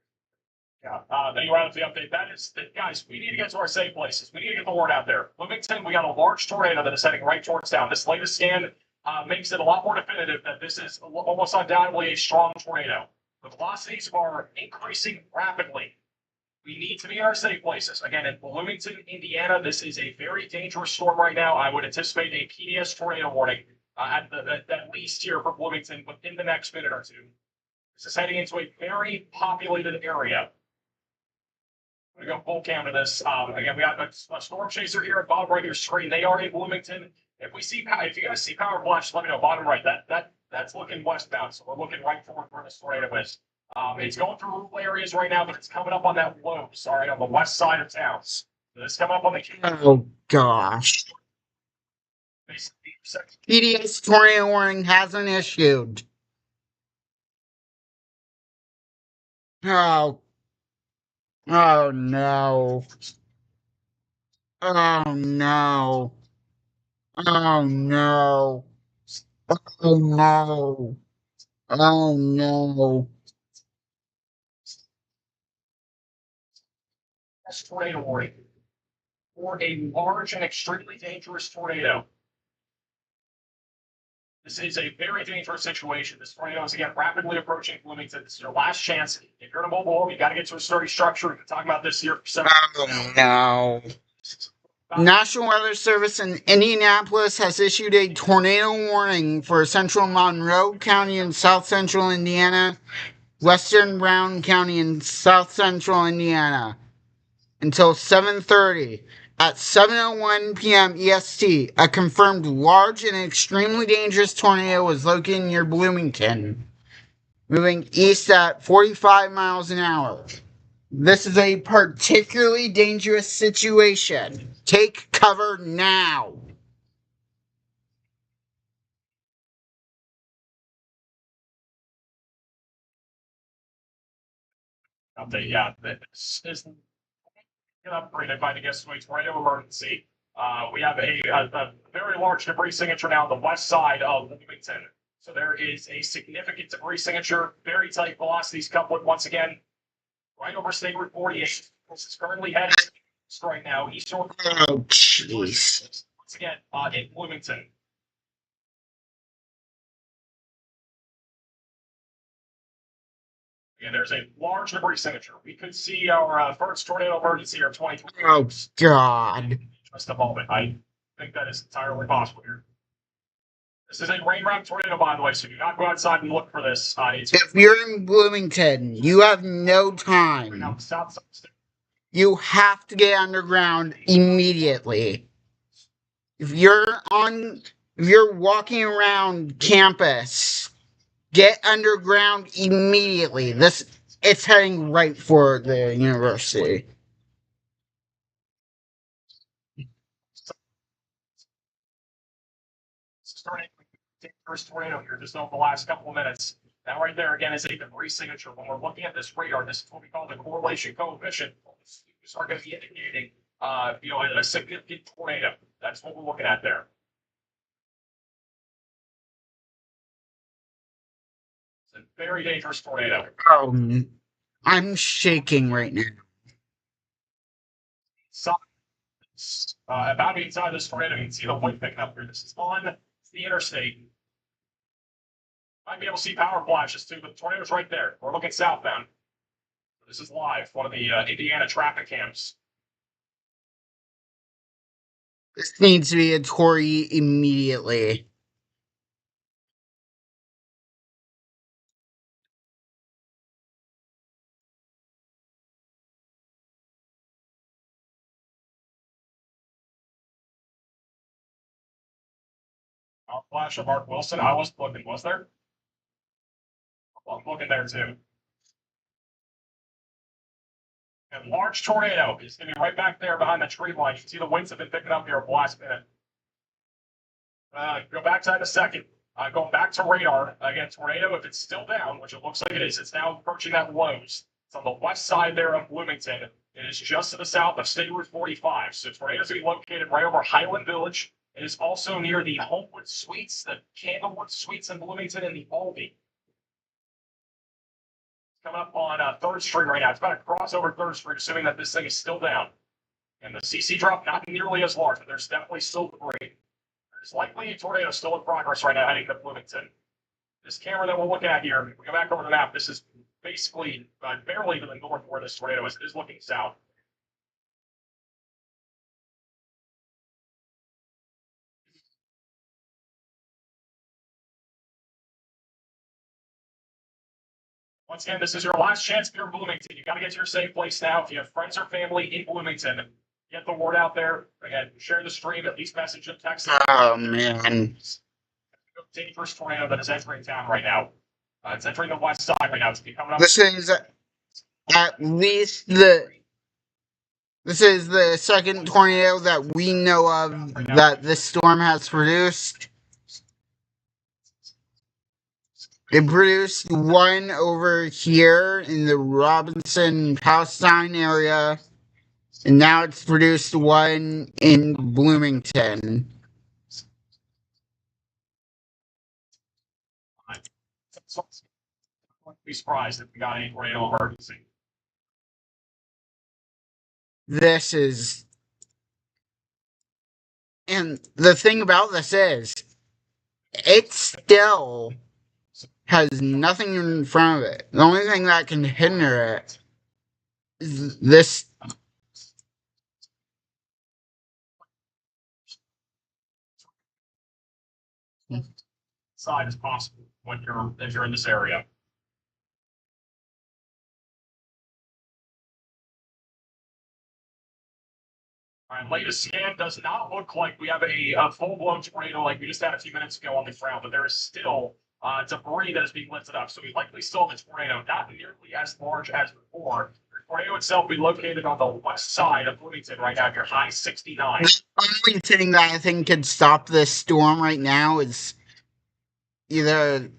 Yeah, thank you, Riley, for the update. That is, guys, we need to get to our safe places. We need to get the word out there. Bloomington, we got a large tornado that is heading right towards town. This latest scan makes it a lot more definitive that this is almost undoubtedly a strong tornado. The velocities are increasing rapidly. We need to be in our safe places. Again, in Bloomington, Indiana, this is a very dangerous storm right now. I would anticipate a PDS tornado warning at least here for Bloomington within the next minute or two. This is heading into a very populated area. I'm going to go full cam to this. Again, we got a storm chaser here at bottom right of your screen. They are in Bloomington. If you guys see power flash, let me know. Bottom right, that's looking westbound. So we're looking right forward where this tornado is. It's going through rural areas right now, but it's coming up on that low. Sorry, on the west side of town. So it's coming up on the. Oh gosh. PDS tornado warning hasn't issued. Oh. Oh no. Oh no. Oh no. Oh no. Oh no. Tornado warning for a large and extremely dangerous tornado. This is a very dangerous situation. This tornado is again rapidly approaching Bloomington. This is your last chance. If you're in a mobile home, you got to get to a sturdy structure. We've been talking about this here for Oh no. National Weather Service in Indianapolis has issued a tornado warning for central Monroe County in south central Indiana, western Brown County in south central Indiana until 7:30. At 7:01 p.m. EST, a confirmed large and extremely dangerous tornado was located near Bloomington, moving east at 45 miles an hour. This is a particularly dangerous situation. Take cover now. Update, yeah, this is upgraded by the guest to a tornado emergency. We have a very large debris signature now on the west side of Bloomington. So there is a significant debris signature, very tight velocities coupled once again, right over State Route 48. This is currently headed right now, eastern. Oh, jeez. Once again, in Bloomington. Yeah, there's a large debris signature. We could see our first tornado emergency of 2020. Oh, God. Just a moment. I think that is entirely possible here. This is a rain-wrapped tornado, by the way, so do not go outside and look for this. If you're in Bloomington, you have no time. You have to get underground immediately. If you're walking around campus, get underground immediately. It's heading right for the university. Starting dangerous tornado here just over the last couple of minutes. That right there again is a debris signature. When we're looking at this radar, this is what we call the correlation coefficient. These are going to be indicating, a significant tornado. That's what we're looking at there. It's a very dangerous tornado. Oh, I'm shaking right now. About inside this tornado, you can see the wind picking up here. This is on the interstate. Might be able to see power flashes too, but the tornado's right there. We're looking southbound. This is live, one of the Indiana traffic cams. This needs to be a Tory immediately. Power flash of Mark Wilson. I was looking, was there? Well, I'm looking there too. And large tornado is going to be right back there behind the tree line. You can see the winds have been picking up here over the last minute. Go back to that in a second. Going back to radar, again, tornado, if it's still down, which it looks like it is, it's now approaching that lows. It's on the west side there of Bloomington. It is just to the south of State Route 45. So tornado's going to be located right over Highland Village. It is also near the Homewood Suites, the Candlewood Suites in Bloomington, and the Albee. Coming up on 3rd Street right now. It's about to cross over 3rd Street, assuming that this thing is still down. And the CC drop not nearly as large, but there's definitely still debris. There's likely a tornado still in progress right now heading to Bloomington. This camera that we're looking at here, if we go back over the map, this is basically barely to the north where this tornado is looking south. Once again, this is your last chance if you're in Bloomington. You got to get to your safe place now. If you have friends or family in Bloomington, get the word out there. Again, share the stream, at least message and text. Oh, man. Dangerous tornado that is entering town right now. It's entering the west side right now. It's coming up. This is at least this is the second tornado that we know of that this storm has produced. It produced one over here in the Robinson Palestine area, and now it's produced one in Bloomington. Be surprised if we got any tornado emergency. This is, and the thing about this is, it still has nothing in front of it. The only thing that can hinder it is this. Side as possible when if you're in this area. All right, latest scan does not look like we have a full-blown tornado like we just had a few minutes ago on the ground, but there is still debris that is being lifted up. So we likely still have a tornado, not nearly as large as before. The tornado itself will be located on the west side of Bloomington right now, your high 69. The only thing that I think could stop this storm right now is either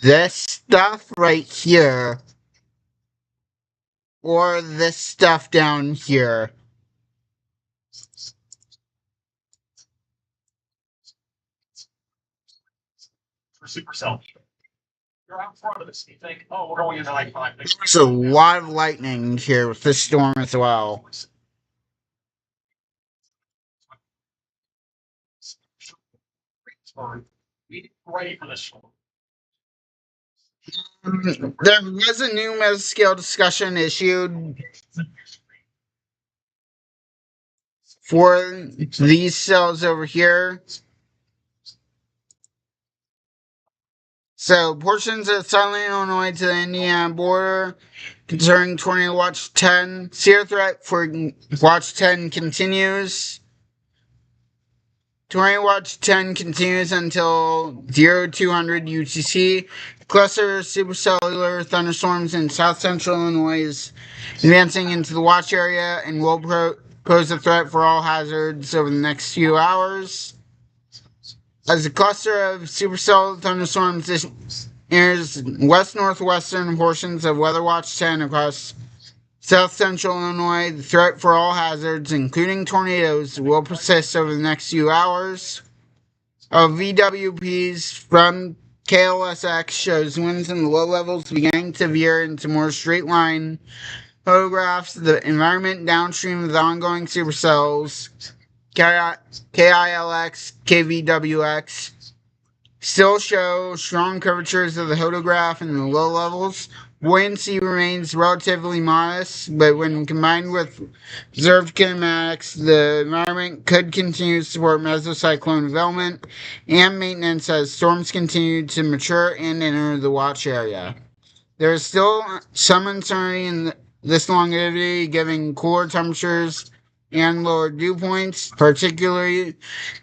this stuff right here or this stuff down here. For supercell. You're out front of this. You think, oh, we're going into like 5. There's a lot of lightning here with this storm as well. We ready for this storm. There was a new mesoscale discussion issued for these cells over here. So, portions of southern Illinois to the Indiana border concerning Tornado Watch 10. Severe threat for Watch 10 continues. Tornado Watch 10 continues until 0200 UTC. Cluster supercellular thunderstorms in south central Illinois is advancing into the watch area and will pose a threat for all hazards over the next few hours. As a cluster of supercellular thunderstorms enters west-northwestern portions of Weather Watch 10 across south central Illinois, the threat for all hazards, including tornadoes, will persist over the next few hours. VWPs from KLSX shows winds in the low levels beginning to veer into more straight line. Photographs of the environment downstream of the ongoing supercells, KILX, KVWX, still show strong curvatures of the hodograph in the low levels. Buoyancy remains relatively modest, but when combined with observed kinematics, the environment could continue to support mesocyclone development and maintenance as storms continue to mature and enter the watch area. There is still some uncertainty in this longevity, given cooler temperatures and lower dew points, particularly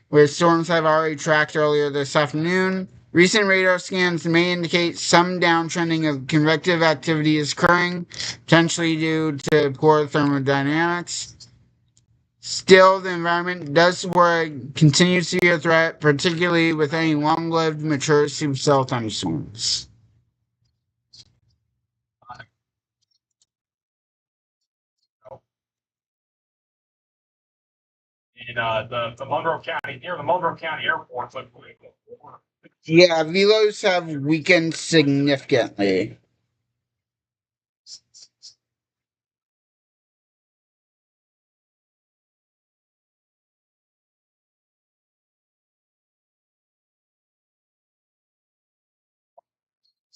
where storms have already tracked earlier this afternoon. Recent radar scans may indicate some downtrending of convective activity is occurring, potentially due to poor thermodynamics. Still, the environment does support a continued severe threat, particularly with any long-lived mature supercell thunderstorms. In the Monroe County, near the Monroe County Airport, but yeah, velos have weakened significantly.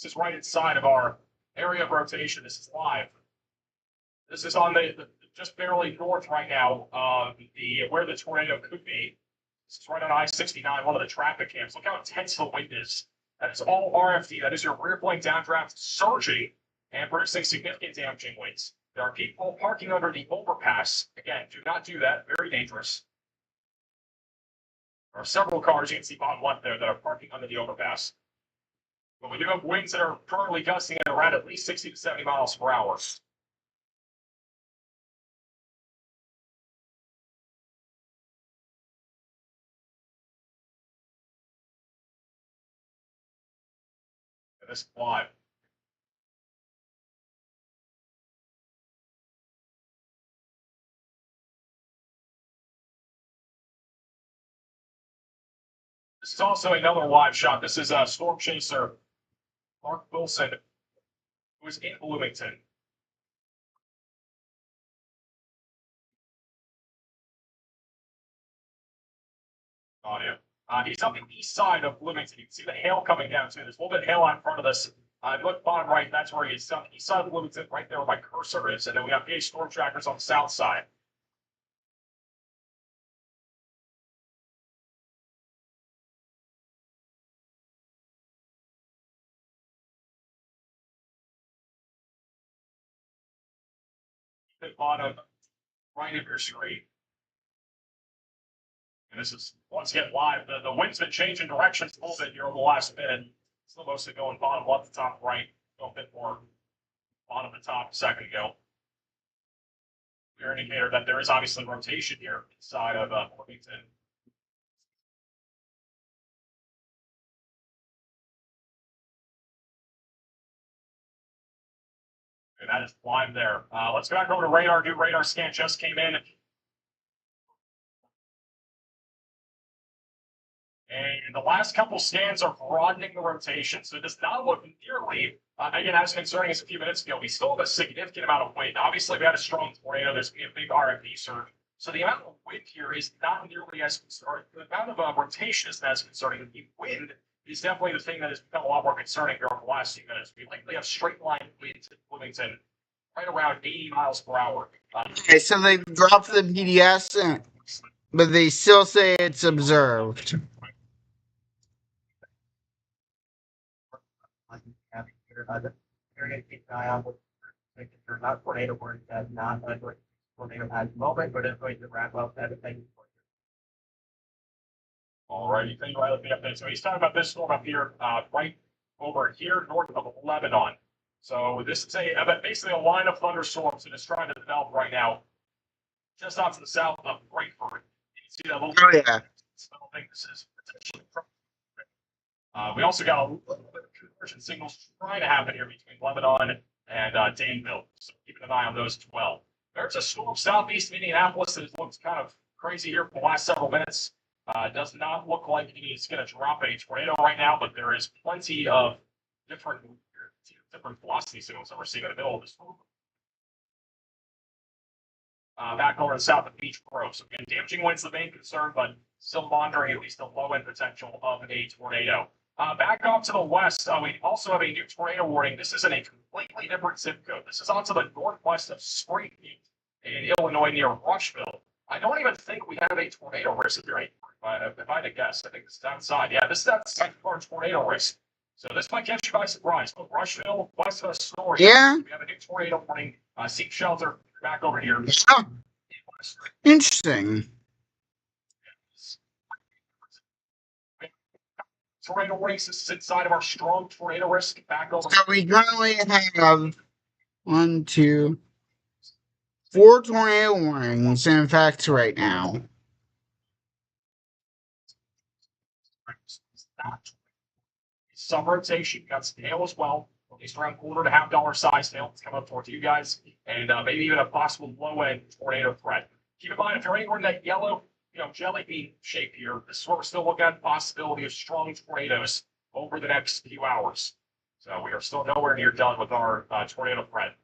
This is right inside of our area of rotation. This is live. This is on the just barely north right now of the where the tornado could be. This is right on I-69, one of the traffic cams. Look how intense the wind is. That is all RFD. That is your rear blade downdraft surging and producing significant damaging winds. There are people parking under the overpass. Again, do not do that. Very dangerous. There are several cars you can see bottom left there that are parking under the overpass. But we do have winds that are currently gusting at around at least 60 to 70 miles per hour. And this is live. This is also another live shot. This is Storm Chaser Mark Wilson, who is in Bloomington. Audio. He's on the east side of Bloomington. You can see the hail coming down too. There's a little bit of hail out in front of this. Look bottom right, that's where he is. On the east side of Bloomington, right there where my cursor is. And then we have PA storm trackers on the south side. The bottom right of your screen. And this is, once again, live. The wind's been changing directions a little bit here over the last minute. Still mostly going bottom left to top right. Go a bit more bottom to top a second ago. Clear indicator that there is obviously rotation here inside of Bloomington. And that is live there. Let's go back over to radar. New radar scan just came in. And the last couple scans are broadening the rotation, so it does not look nearly, again, as concerning as a few minutes ago. We still have a significant amount of wind. Obviously, we had a strong tornado. There's going to be a big RFD surge. So the amount of wind here is not nearly as concerning. The amount of rotation is not as concerning. The wind is definitely the thing that has become a lot more concerning here over the last few minutes. We likely have straight line winds in Bloomington right around 80 miles per hour. Okay, so they dropped the PDS, but they still say it's observed. You're going to keep an eye on what you're not tornado warning that not a tornado at the moment, but it's going to wrap up that thing for you. All righty, thank you, Riley, for the update. So he's talking about this storm up here, right over here north of Lebanon. So this is basically a line of thunderstorms that is trying to develop right now, just off to the south of Frankfurt. You can see that little. Oh yeah. I don't think this is potentially. We also got a little bit of conversion signals trying to happen here between Lebanon and Danville. So keeping an eye on those as well. There's a storm southeast of Indianapolis that looks kind of crazy here for the last several minutes. Does not look like it's going to drop a tornado right now, but there is plenty of different velocity signals that we're seeing in the middle of this storm. Back over to south of Beach Grove. So again, damaging winds the main concern, but still monitoring at least the low end potential of a tornado. Back off to the west, we also have a new tornado warning. This is in a completely different zip code. This is onto the northwest of Springfield in Illinois near Rushville. I don't even think we have a tornado risk here. If I had to guess, I think it's outside. Yeah, this is outside for tornado risk. So this might catch you by surprise. But Rushville, west of Astoria. Yeah. We have a new tornado warning. Seek shelter. Back over here. Oh, interesting. Tornado warnings. This is inside of our strong tornado risk. Back over. So we currently have 1, 2, 4 tornado warnings in effect right now. Some rotation. Got some hail as well. At least around $1.5 to $2 size hail. It's coming up towards you guys. And maybe even a possible low-end tornado threat. Keep in mind, if you're anywhere in that yellow, jelly bean shape here, this is what we're still looking at, the possibility of strong tornadoes over the next few hours. So we are still nowhere near done with our tornado threat.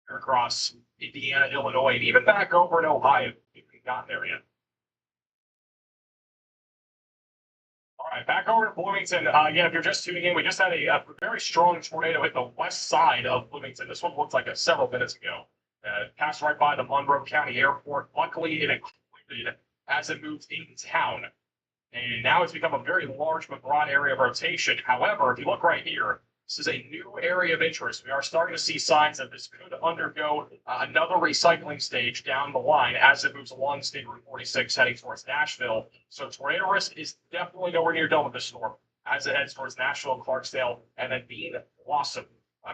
Here across Indiana, Illinois, and even back over in Ohio, if we've gotten there yet. All All right, back over to Bloomington. Again, if you're just tuning in, we just had a very strong tornado hit the west side of Bloomington. This one looked like several minutes ago. Passed right by the Monroe County Airport. Luckily, it included as it moved into town. And now it's become a very large but broad area of rotation. However, if you look right here, this is a new area of interest. We are starting to see signs that this could undergo another recycling stage down the line as it moves along State Route 46 heading towards Nashville. So tornado risk is definitely nowhere near done with this storm as it heads towards Nashville, Clarksdale, and then Bean, Blossom.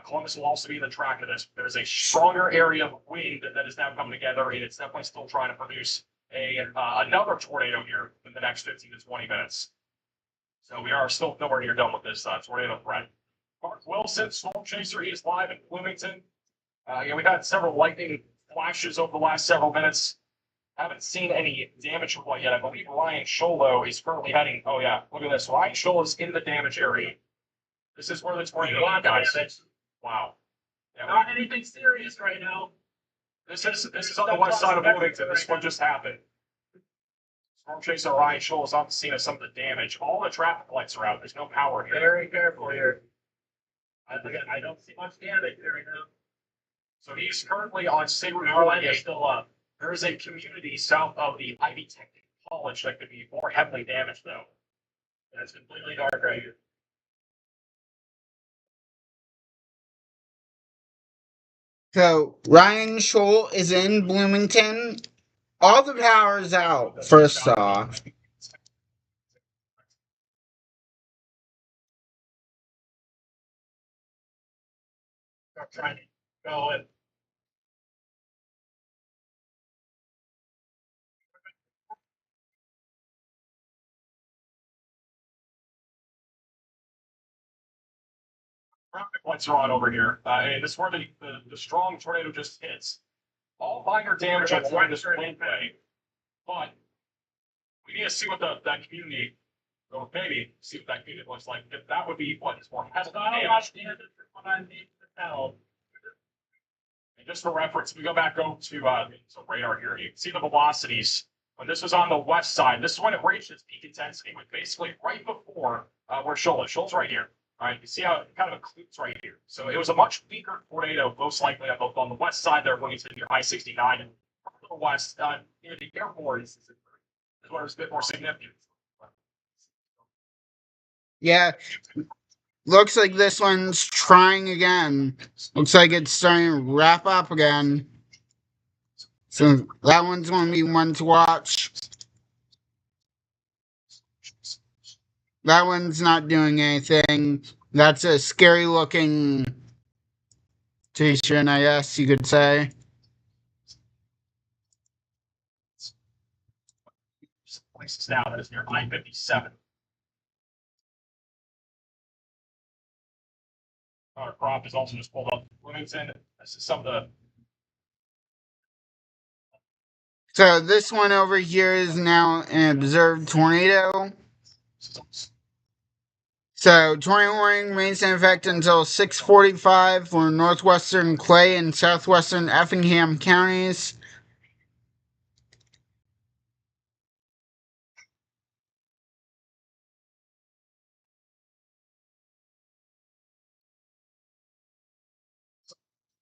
Columbus will also be in the track of this. There's a stronger area of wind that is now coming together, and it's definitely still trying to produce another tornado here in the next 15 to 20 minutes. So we are still nowhere near done with this tornado threat. Mark Wilson, Storm Chaser, he is live in Bloomington. We've had several lightning flashes over the last several minutes. Haven't seen any damage quite yet. I believe Ryan Sholo is currently heading. Oh yeah, look at this. Ryan Sholo is in the damage area. This is where the tornado guys. Wow. Yeah, Not anything serious right now. This is on the west side of Bloomington. This one just happened. Storm Chaser Ryan Sholo is on the scene of some of the damage. All the traffic lights are out. There's no power here. Very careful here. I don't see much damage there right now. So he's currently on State Route Our line 48. is still up. There is a community south of the Ivy Technical College that could be more heavily damaged, though. And it's completely dark right here. So Ryan Scholl is in Bloomington. All the power is out, first off. I'm trying to go and Traffic lights are on over here. And this is where the strong tornado just hits. All minor damage along this windway. But we need to see what that community, or maybe see what that community looks like. If that would be what is more that's heavily not a damaged. lot of damage is what I need to tell. And just for reference, we go back over to radar here. You can see the velocities. When this was on the west side, this is when it reached its peak intensity, with basically right before where Shoal is. Shoal's right here. All right, you see how it kind of includes right here. So it was a much weaker tornado, most likely on the west side there, when it's near I-69, and to the west, near the airport is where it's a bit more significant. Yeah, looks like this one's trying again. Looks like it's starting to wrap up again. So that one's going to be one to watch. That one's not doing anything. That's a scary looking t-shirt, I guess you could say. Places now that is near I-57. Our crop is also just pulled up Bloomington. This is some of the. So this one over here is now an observed tornado. So tornado warning remains in effect until 6:45 for northwestern Clay and southwestern Effingham counties.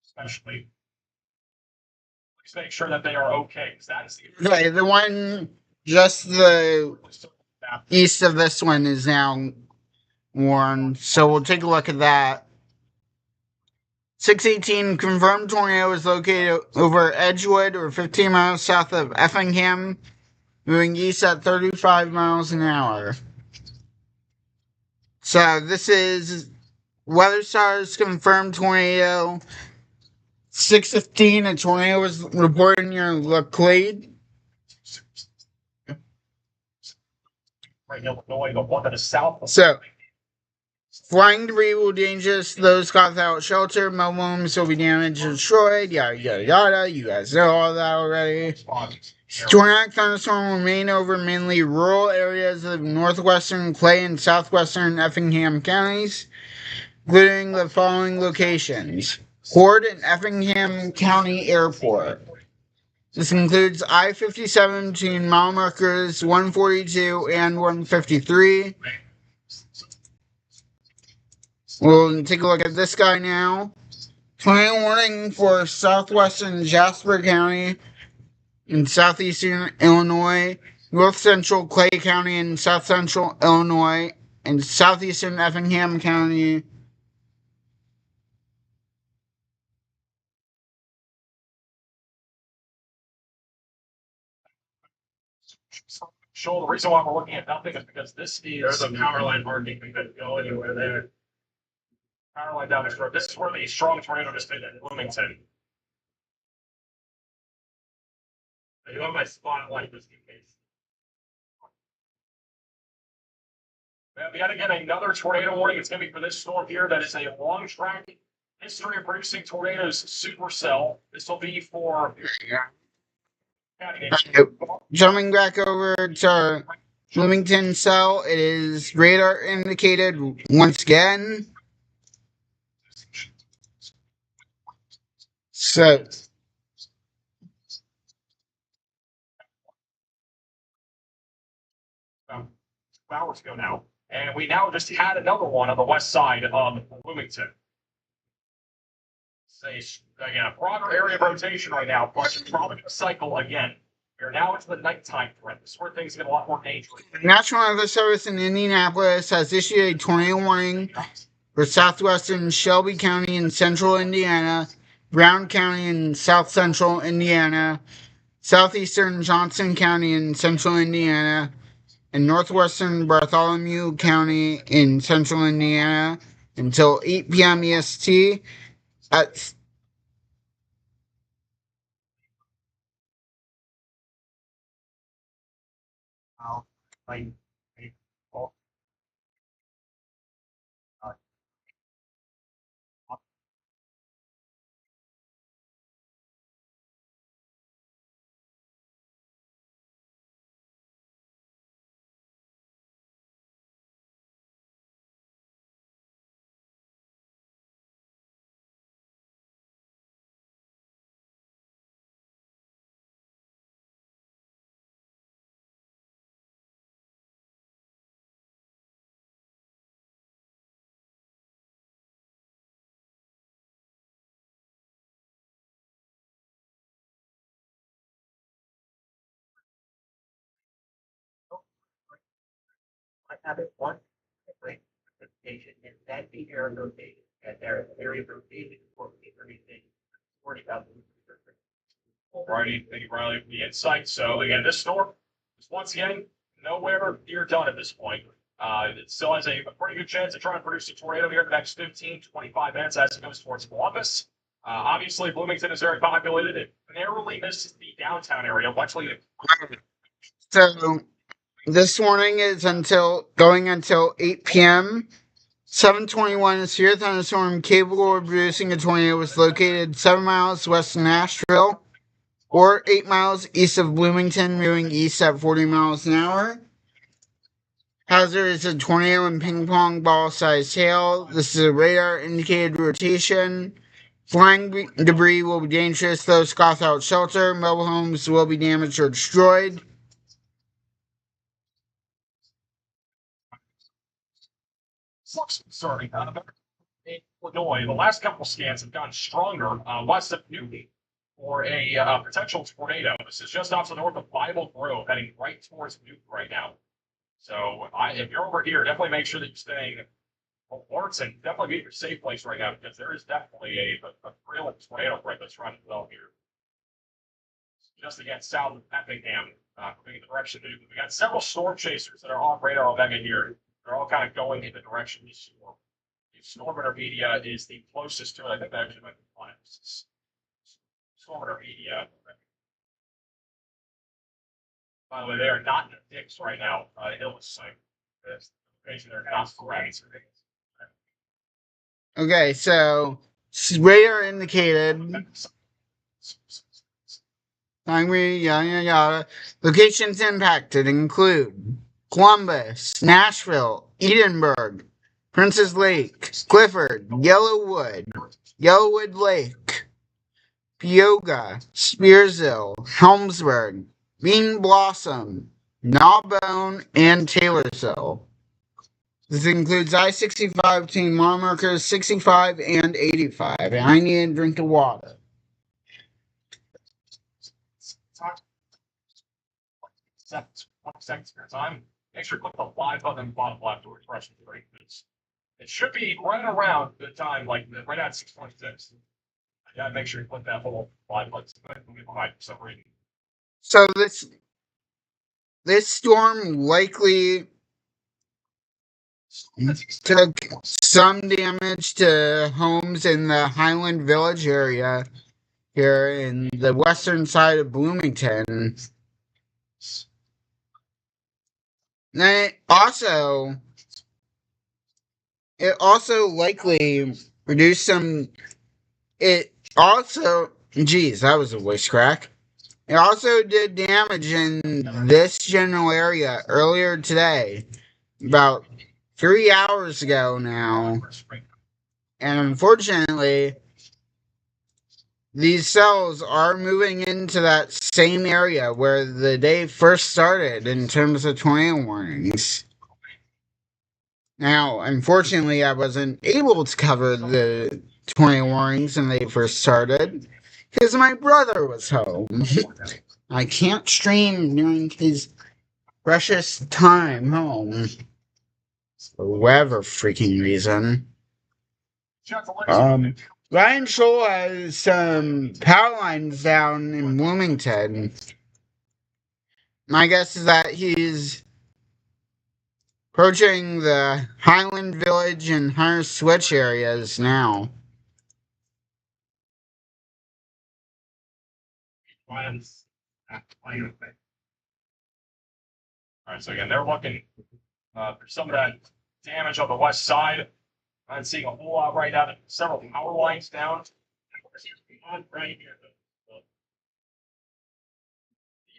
Especially, please make sure that they are okay. Because that is the. Okay, the one just the east of this one is now warned, so we'll take a look at that. 618 confirmed tornado is located over Edgewood, or 15 miles south of Effingham, moving east at 35 miles an hour. So this is WeatherStar's confirmed tornado. 6:15, a tornado was reported near Laclede. Right, Illinois, the one that is south of. So, flying debris will be dangerous. Those caught without shelter, mobile homes will be damaged or destroyed. Yada yada yada. You guys know all that already. Tornadic thunderstorm will remain over mainly rural areas of northwestern Clay and southwestern Effingham counties, including the following locations: Hoard and Effingham County Airport. This includes I-57 between mile markers 142 and 153, We'll take a look at this guy now. Tornado warning for southwestern Jasper County in southeastern Illinois, north central Clay County in south central Illinois, and southeastern Effingham County. Sure, the reason why we're looking at nothing is because this There's is a power line marking, we couldn't go anywhere there. power line down this road. This is where the strong tornado just hit in Bloomington. You want my spotlight just in case. We got to get another tornado warning. It's going to be for this storm here. That is a long track history of producing tornadoes supercell. This will be for. Jumping back over to our Bloomington cell, it is radar indicated once again. So, Hours ago now, and we now just had another one on the west side of Bloomington. Again, a broader area of rotation right now, but it's probably going to cycle again. We're now into the nighttime threat. This is where things get a lot more dangerous. National Weather Service in Indianapolis has issued a tornado warning for southwestern Shelby County in central Indiana, Brown County in south central Indiana, southeastern Johnson County in central Indiana, and northwestern Bartholomew County in central Indiana until 8 p.m. EST. At Like, I have it one rotation and that the area of rotation and their area of rotation is 40,000. Alrighty, thank you, Riley, for the insight. So again, this storm is once again nowhere near done at this point. It still has a pretty good chance of trying to produce a tornado here in the next 15 to 25 minutes as it goes towards Columbus. Obviously, Bloomington is very populated. It narrowly misses the downtown area, muchly. So, this warning is going until 8 p.m. 721, a severe thunderstorm capable of producing a tornado was located 7 miles west of Nashville, or 8 miles east of Bloomington, moving east at 40 miles an hour. Hazard is a tornado and ping pong ball sized hail. This is a radar indicated rotation. Flying debris will be dangerous. Those scoff out shelter. Mobile homes will be damaged or destroyed. Sorry, in Illinois, the last couple scans have gotten stronger west of Newton for a potential tornado. This is just off the north of Bible Grove, heading right towards Newton right now. So if you're over here, definitely make sure that you're staying alert and definitely be in your safe place right now because there is definitely a real tornado threat that's trying to develop here. Just again, south of Effingham, moving in the direction of Newton. We got several storm chasers that are off radar Omega here. They're all kind of going in the direction of the storm. The storm intermedia is the closest to it. I think that actually might be fine. Storm intermedia. By the way, they are not in the Dix right now. Hillis site. They're not correct. Okay, so radar indicated. Yada yada. Locations impacted include Columbus, Nashville, Edinburgh, Princess Lake, Clifford, Yellowwood Lake, Pioga, Spearsville, Helmsburg, Bean Blossom, Gnawbone, and Taylorsville. This includes I-65 between mile markers 65 and 85. And I need a drink of water. Talk 20 seconds here. Time. Make sure to click the live button in the bottom left to refresh the screen. It should be right around the time, like right at 6:26. Yeah, make sure you click that little live button. For some reason. So this storm likely took some damage to homes in the Highland Village area here in the western side of Bloomington. Then it also likely reduced some. It also, geez, that was a voice crack. It also did damage in this general area earlier today, about 3 hours ago now. And unfortunately, these cells are moving into that same area where the day first started in terms of tornado warnings. Now, unfortunately, I wasn't able to cover the tornado warnings when they first started because my brother was home. I can't stream during his precious time home for whatever freaking reason. Ryan Scholl has some power lines down in Bloomington. My guess is that he's approaching the Highland Village and Hunter Switch areas now. All right, so again, they're looking for some of that damage on the west side. I'm seeing a whole lot right now. Several power lines down. Right here.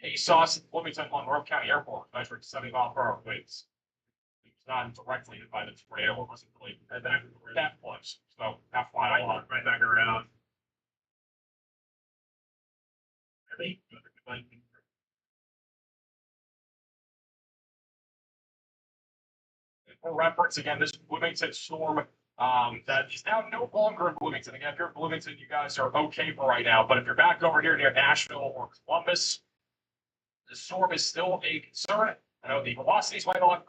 The ASOS Bloomington Monroe County Airport measuring 70-mile-per-hour winds. It was not directly hit by the tornado. It wasn't really that close. So FYI, right back around. For reference, again, this Bloomington storm that is now no longer in Bloomington. Again, if you're in Bloomington, you guys are okay for right now. But if you're back over here near Nashville or Columbus, the storm is still a concern. I know the velocities might not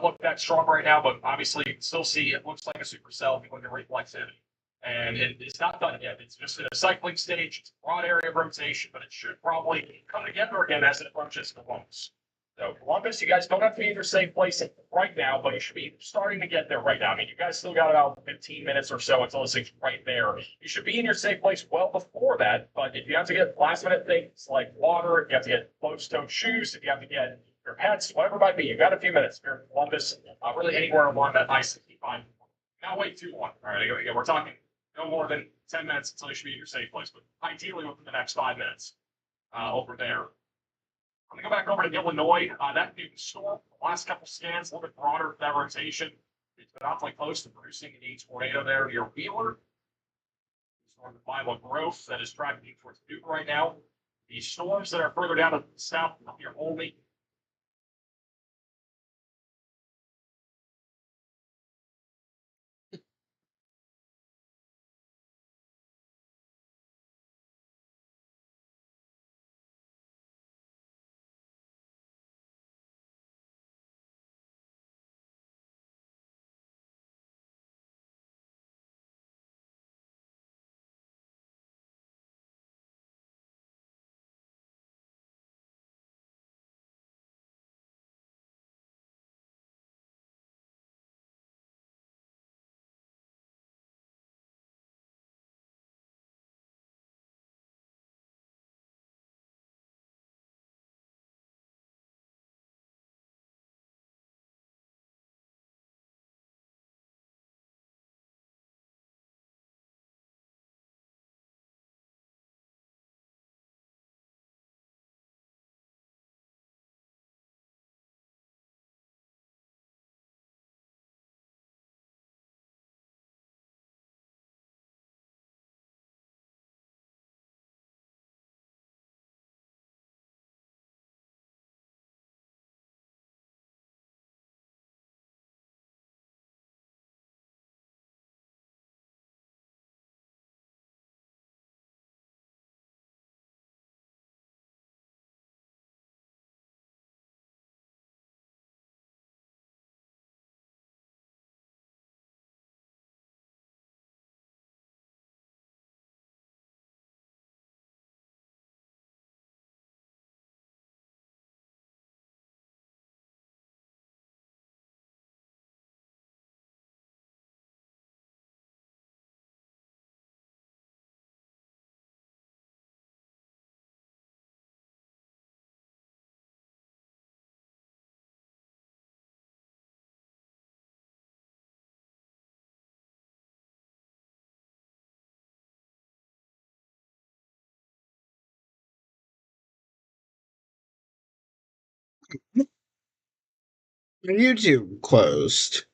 look that strong right now, but obviously you can still see it looks like a supercell if you look at reflexivity. And it's not done yet. It's just in a cycling stage. It's a broad area of rotation, but it should probably come together again as it approaches Columbus. So Columbus, you guys don't have to be in your safe place right now, but you should be starting to get there right now. I mean, you guys still got about 15 minutes or so until this thing's right there. You should be in your safe place well before that, but if you have to get last minute things like water, if you have to get closed-toed shoes, if you have to get your pets, whatever it might be, you've got a few minutes. If you're in Columbus, really anywhere along that I-65. Not wait too long. All right, again, we're talking no more than 10 minutes until you should be in your safe place, but ideally within the next 5 minutes over there. I'm going to go back over to Illinois. That new storm, the last couple scans, a little bit broader that rotation. It's been awfully close to producing a tornado there near Wheeler. Storm the Bible growth that is tracking towards Duke right now. The storms that are further down to the south near Olney YouTube closed.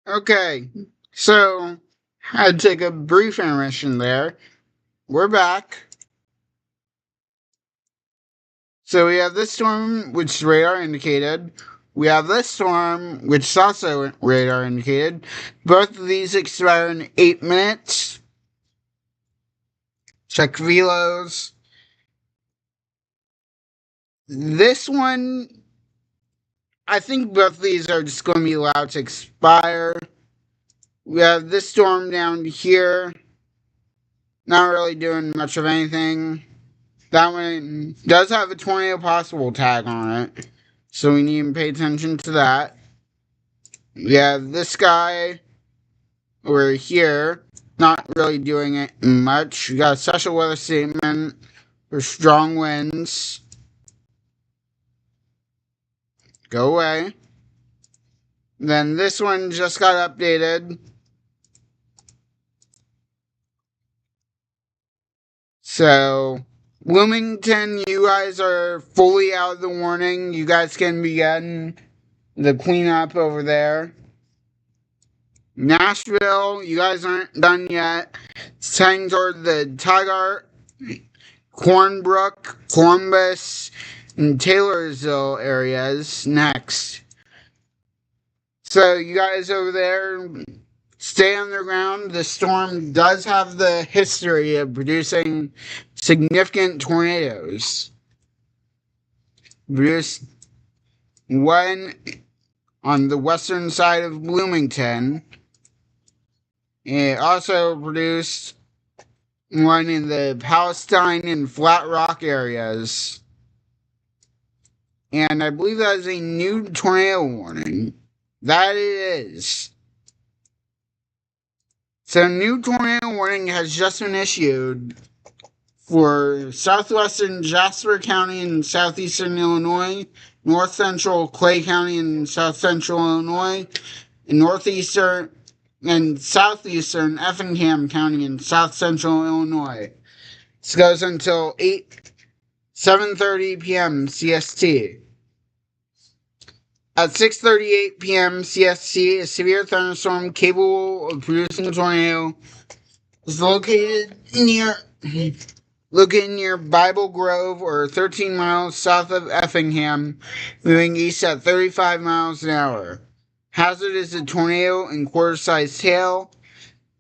Okay, so had to take a brief intermission there. We're back. So we have this storm, which radar indicated. We have this storm, which is also radar indicated. Both of these expire in 8 minutes. Check velos. This one, I think both of these are just going to be allowed to expire. We have this storm down here. Not really doing much of anything. That one does have a tornado possible tag on it. So we need to pay attention to that. Yeah, this guy over here, not really doing it much. You got a special weather statement for strong winds. Go away. Then this one just got updated. So, Bloomington, you guys are fully out of the warning. You guys can begin the cleanup over there. Nashville, you guys aren't done yet. It's heading toward the Tigard, Cornbrook, Columbus, and Taylorsville areas next. So you guys over there, stay underground. The storm does have the history of producing significant tornadoes. Produced one on the western side of Bloomington. It also produced one in the Palestine and Flat Rock areas. And I believe that is a new tornado warning. That it is. So, new tornado warning has just been issued for southwestern Jasper County in southeastern Illinois, north central Clay County in south central Illinois, and northeastern and southeastern Effingham County in south central Illinois. This goes until 7:30 p.m. CST. At 6:38 p.m. CST, a severe thunderstorm capable of producing a tornado is located near Bible Grove, or 13 miles south of Effingham, moving east at 35 miles an hour. Hazard is a tornado and quarter-sized hail.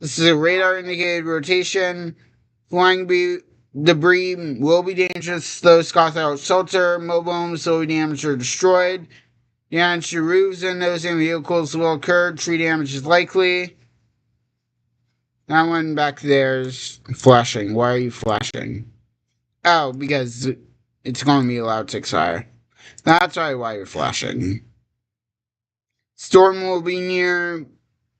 This is a radar-indicated rotation. Flying debris will be dangerous. Those caught without shelter, mobile homes will be damaged or destroyed. Damage to roofs and nosing vehicles will occur. Tree damage is likely. That one back there is flashing. Why are you flashing? Oh, because it's going to be a loud 6 fire. That's probably why you're flashing. Storm will be near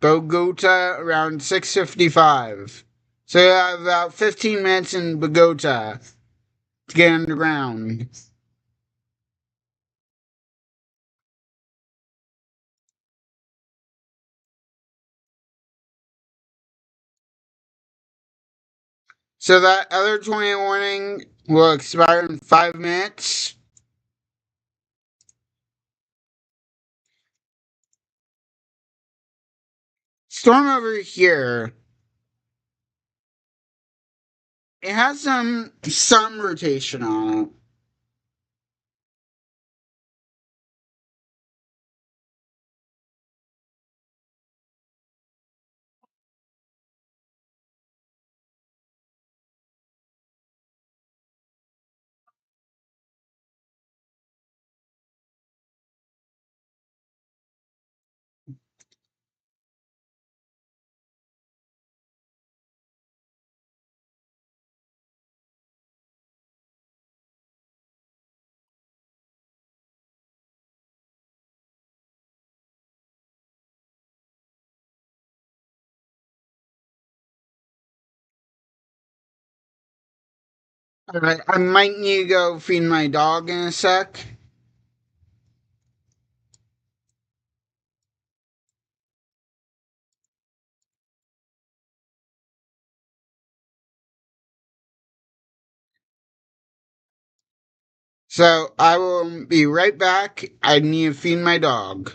Bogota around 6:55. So you have about 15 minutes in Bogota to get underground. So that other tornado warning will expire in 5 minutes. Storm over here, it has some rotation on it. Alright, I might need to go feed my dog in a sec. So I will be right back. I need to feed my dog.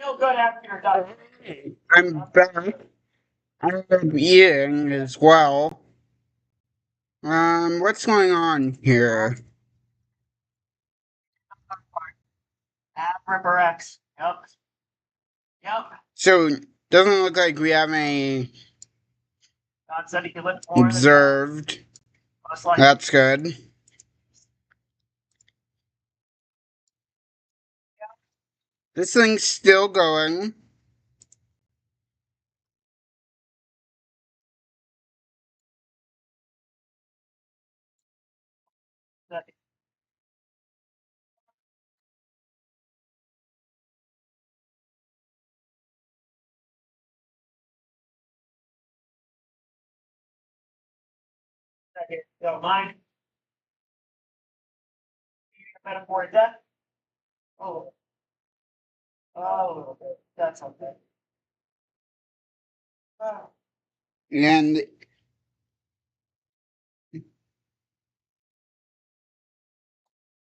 feel good after you're done. I'm back. I'm eating as well. What's going on here? Ripper X. Yep. Yep. So, doesn't look like we have any God said he could lift more. observed. That's good. This thing's still going. Don't mind. Metaphor of death. Oh. Oh, that's okay. Oh. And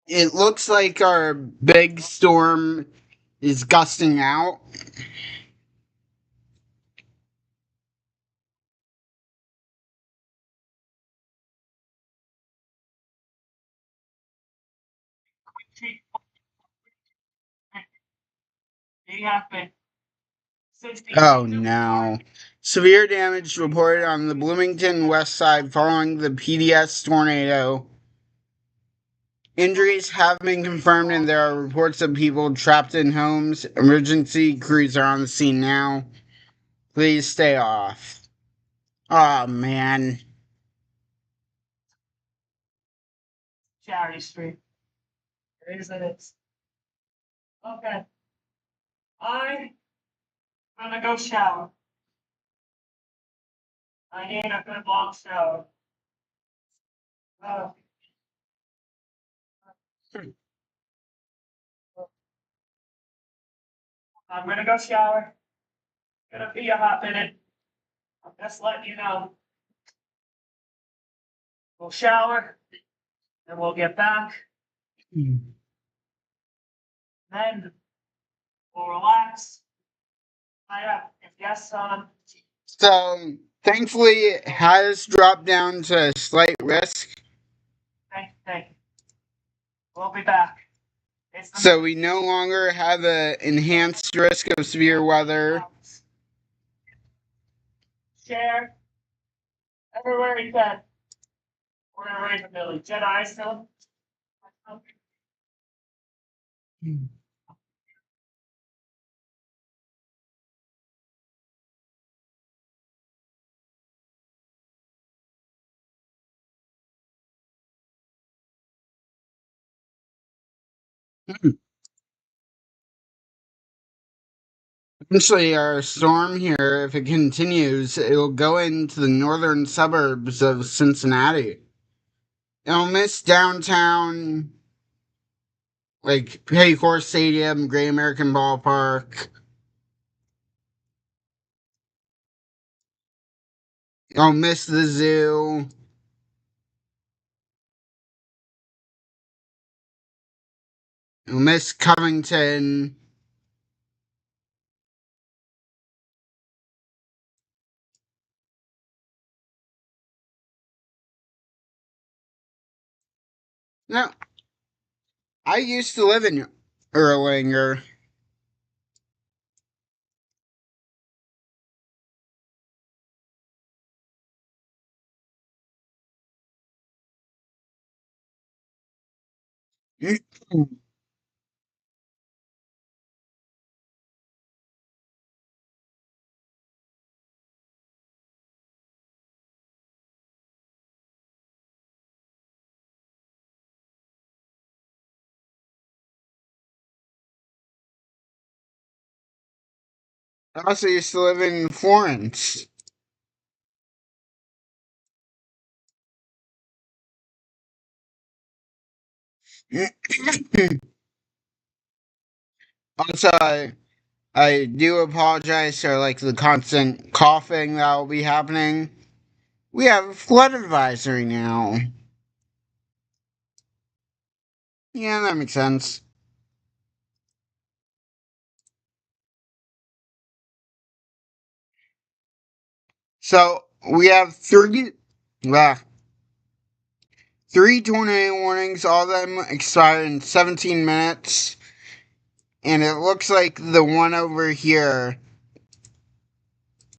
it looks like our big storm is gusting out. Oh no. Severe damage reported on the Bloomington west side following the PDS tornado. Injuries have been confirmed and there are reports of people trapped in homes. Emergency crews are on the scene now. Please stay off. Oh man. Charity Street. It is. Okay. I'm gonna go shower. I need a good long shower. Oh. I'm gonna go shower. Gonna be a hot minute. I'm just letting you know. We'll shower, and we'll get back. Then we'll relax. I have guests on. So thankfully it has dropped down to a slight risk. Thank you. We'll be back. So we no longer have an enhanced risk of severe weather. Share. Everywhere you can. We're gonna raise a Billy. Jedi still. Eventually, our storm here, if it continues, it'll go into the northern suburbs of Cincinnati. It'll miss downtown, like Paycor Stadium, Great American Ballpark. It'll miss the zoo. It'll miss Covington. No, I used to live in Erlanger. I also used to live in Florence. Also, I do apologize for like the constant coughing that will be happening. We have a flood advisory now. Yeah, that makes sense. So we have three tornado warnings. All of them expire in 17 minutes. And it looks like the one over here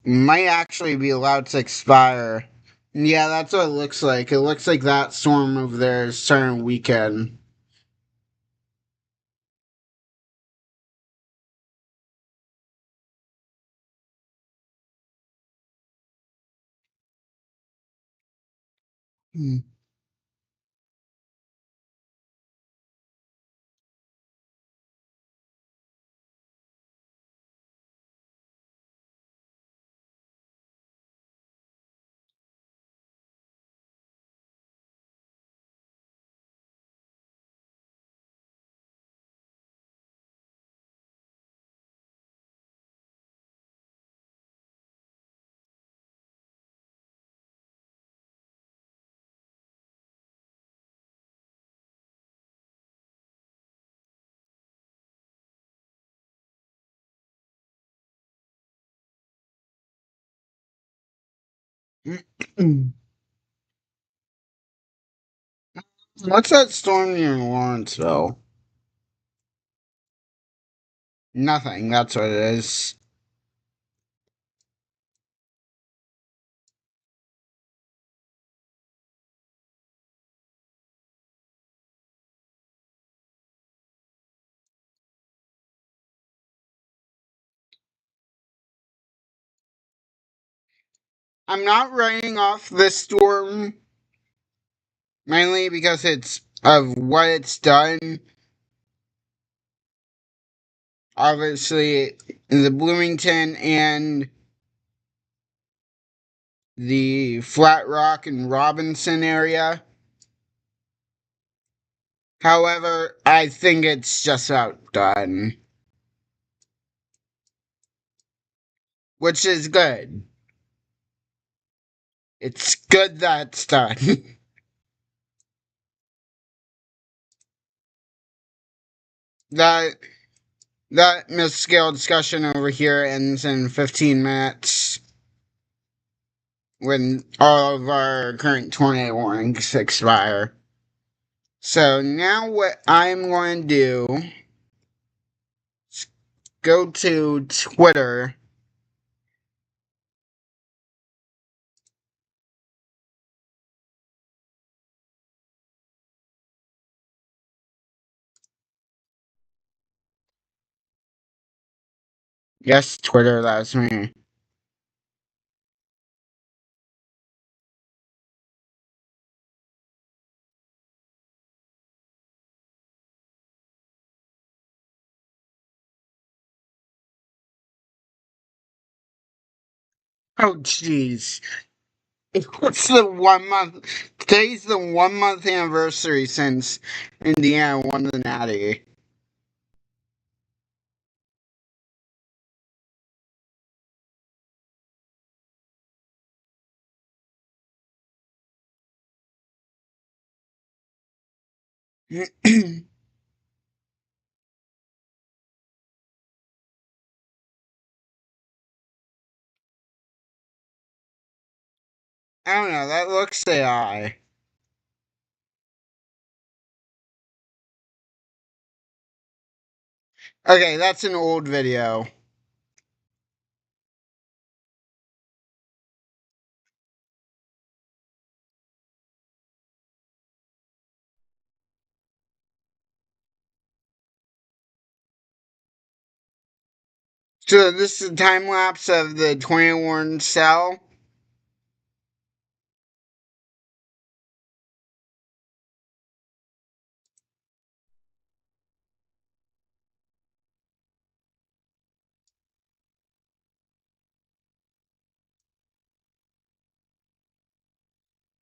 might actually be allowed to expire. Yeah, that's what it looks like. It looks like that storm over there is starting weekend. Hmm. What's that storm near Lawrenceville? Nothing, that's what it is. I'm not writing off this storm mainly because it's of what it's done. Obviously, the Bloomington and the Flat Rock and Robinson area. However, I think it's just about done, which is good. It's good that it's done. that that mid-scale discussion over here ends in 15 minutes when all of our current tornado warnings expire. So now what I'm going to do is go to Twitter. Yes, Twitter, that's me. Oh, jeez. It's the 1 month. Today's the 1 month anniversary since Indiana won the Natty. I don't know. That looks AI. Okay, that's an old video. So this is a time lapse of the 21 cell.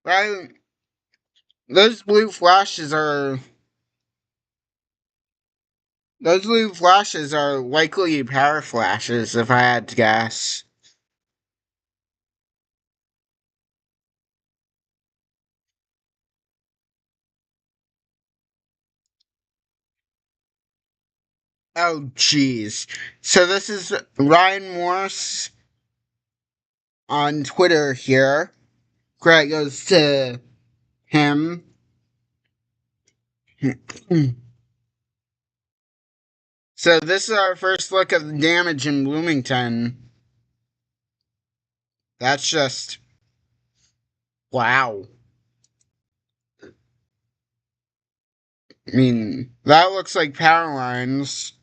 Right? Those blue flashes are likely power flashes, if I had to guess. Oh, jeez. So this is Ryan Morris on Twitter here. Credit goes to him. So this is our first look of the damage in Bloomington. That's just wow. I mean, that looks like power lines.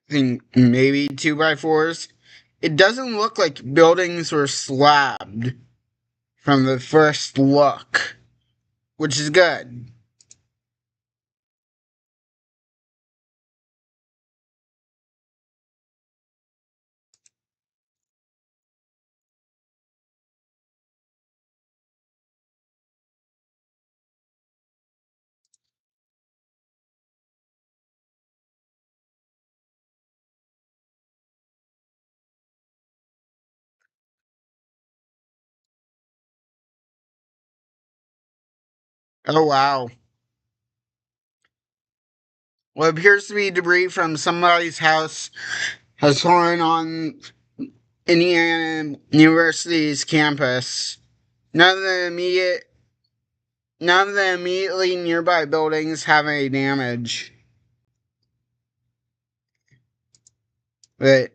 I think maybe 2x4s. It doesn't look like buildings were slabbed from the first look, which is good. Oh wow. What appears to be debris from somebody's house has fallen on Indiana University's campus. None of the immediately nearby buildings have any damage. But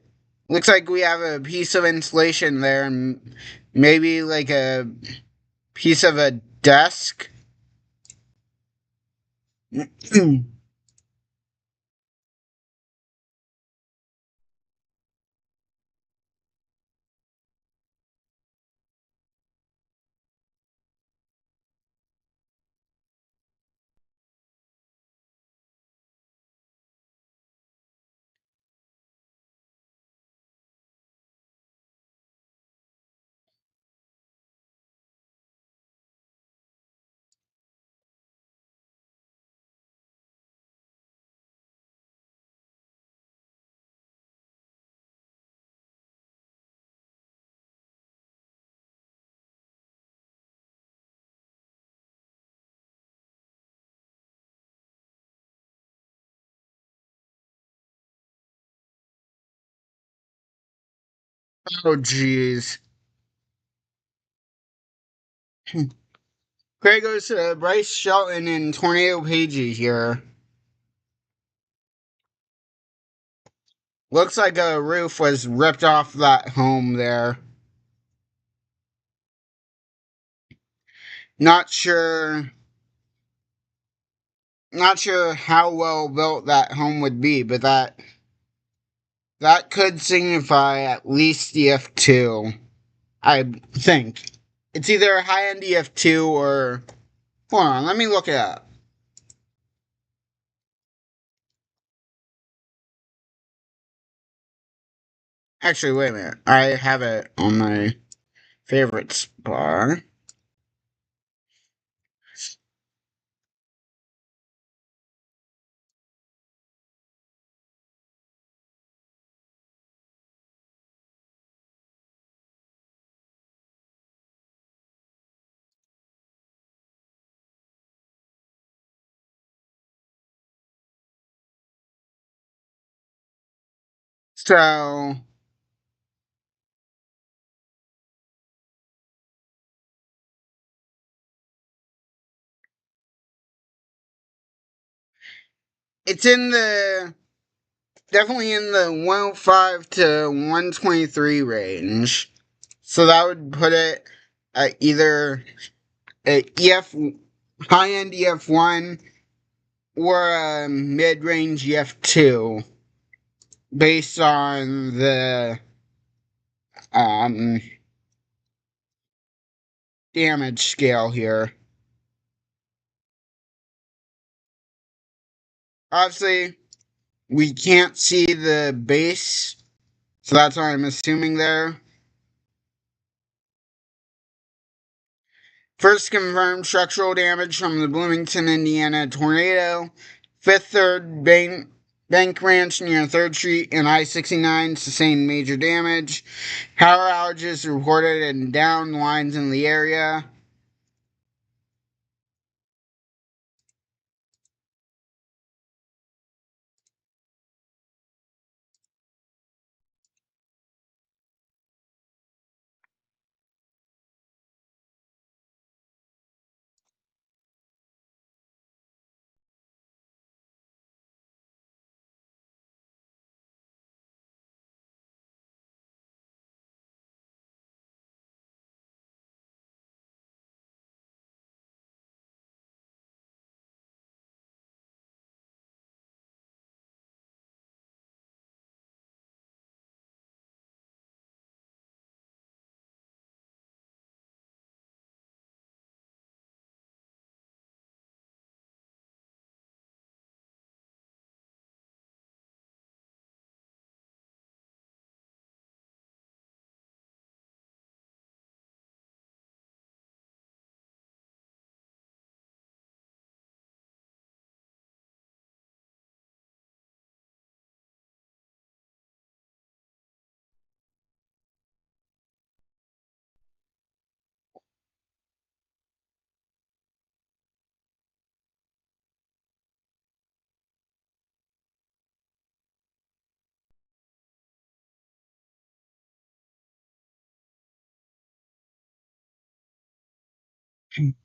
looks like we have a piece of insulation there and maybe like a piece of a desk. Oh jeez. Great goes to Bryce Shelton and Tornado Pagey here. Looks like a roof was ripped off that home there. Not sure how well built that home would be, but that could signify at least EF2. I think. It's either a high-end EF2 or... Hold on, let me look it up. Actually, wait a minute. I have it on my favorites bar. So... It's in the... Definitely in the 105 to 123 range. So that would put it at either a high-end EF1 or a mid-range EF2 based on the um, damage scale here. Obviously, we can't see the base, so that's what I'm assuming there. First confirmed structural damage from the Bloomington, Indiana tornado. Fifth Third Bank Ranch near 3rd Street and I-69 sustained major damage. Power outages reported and down lines in the area. Okay.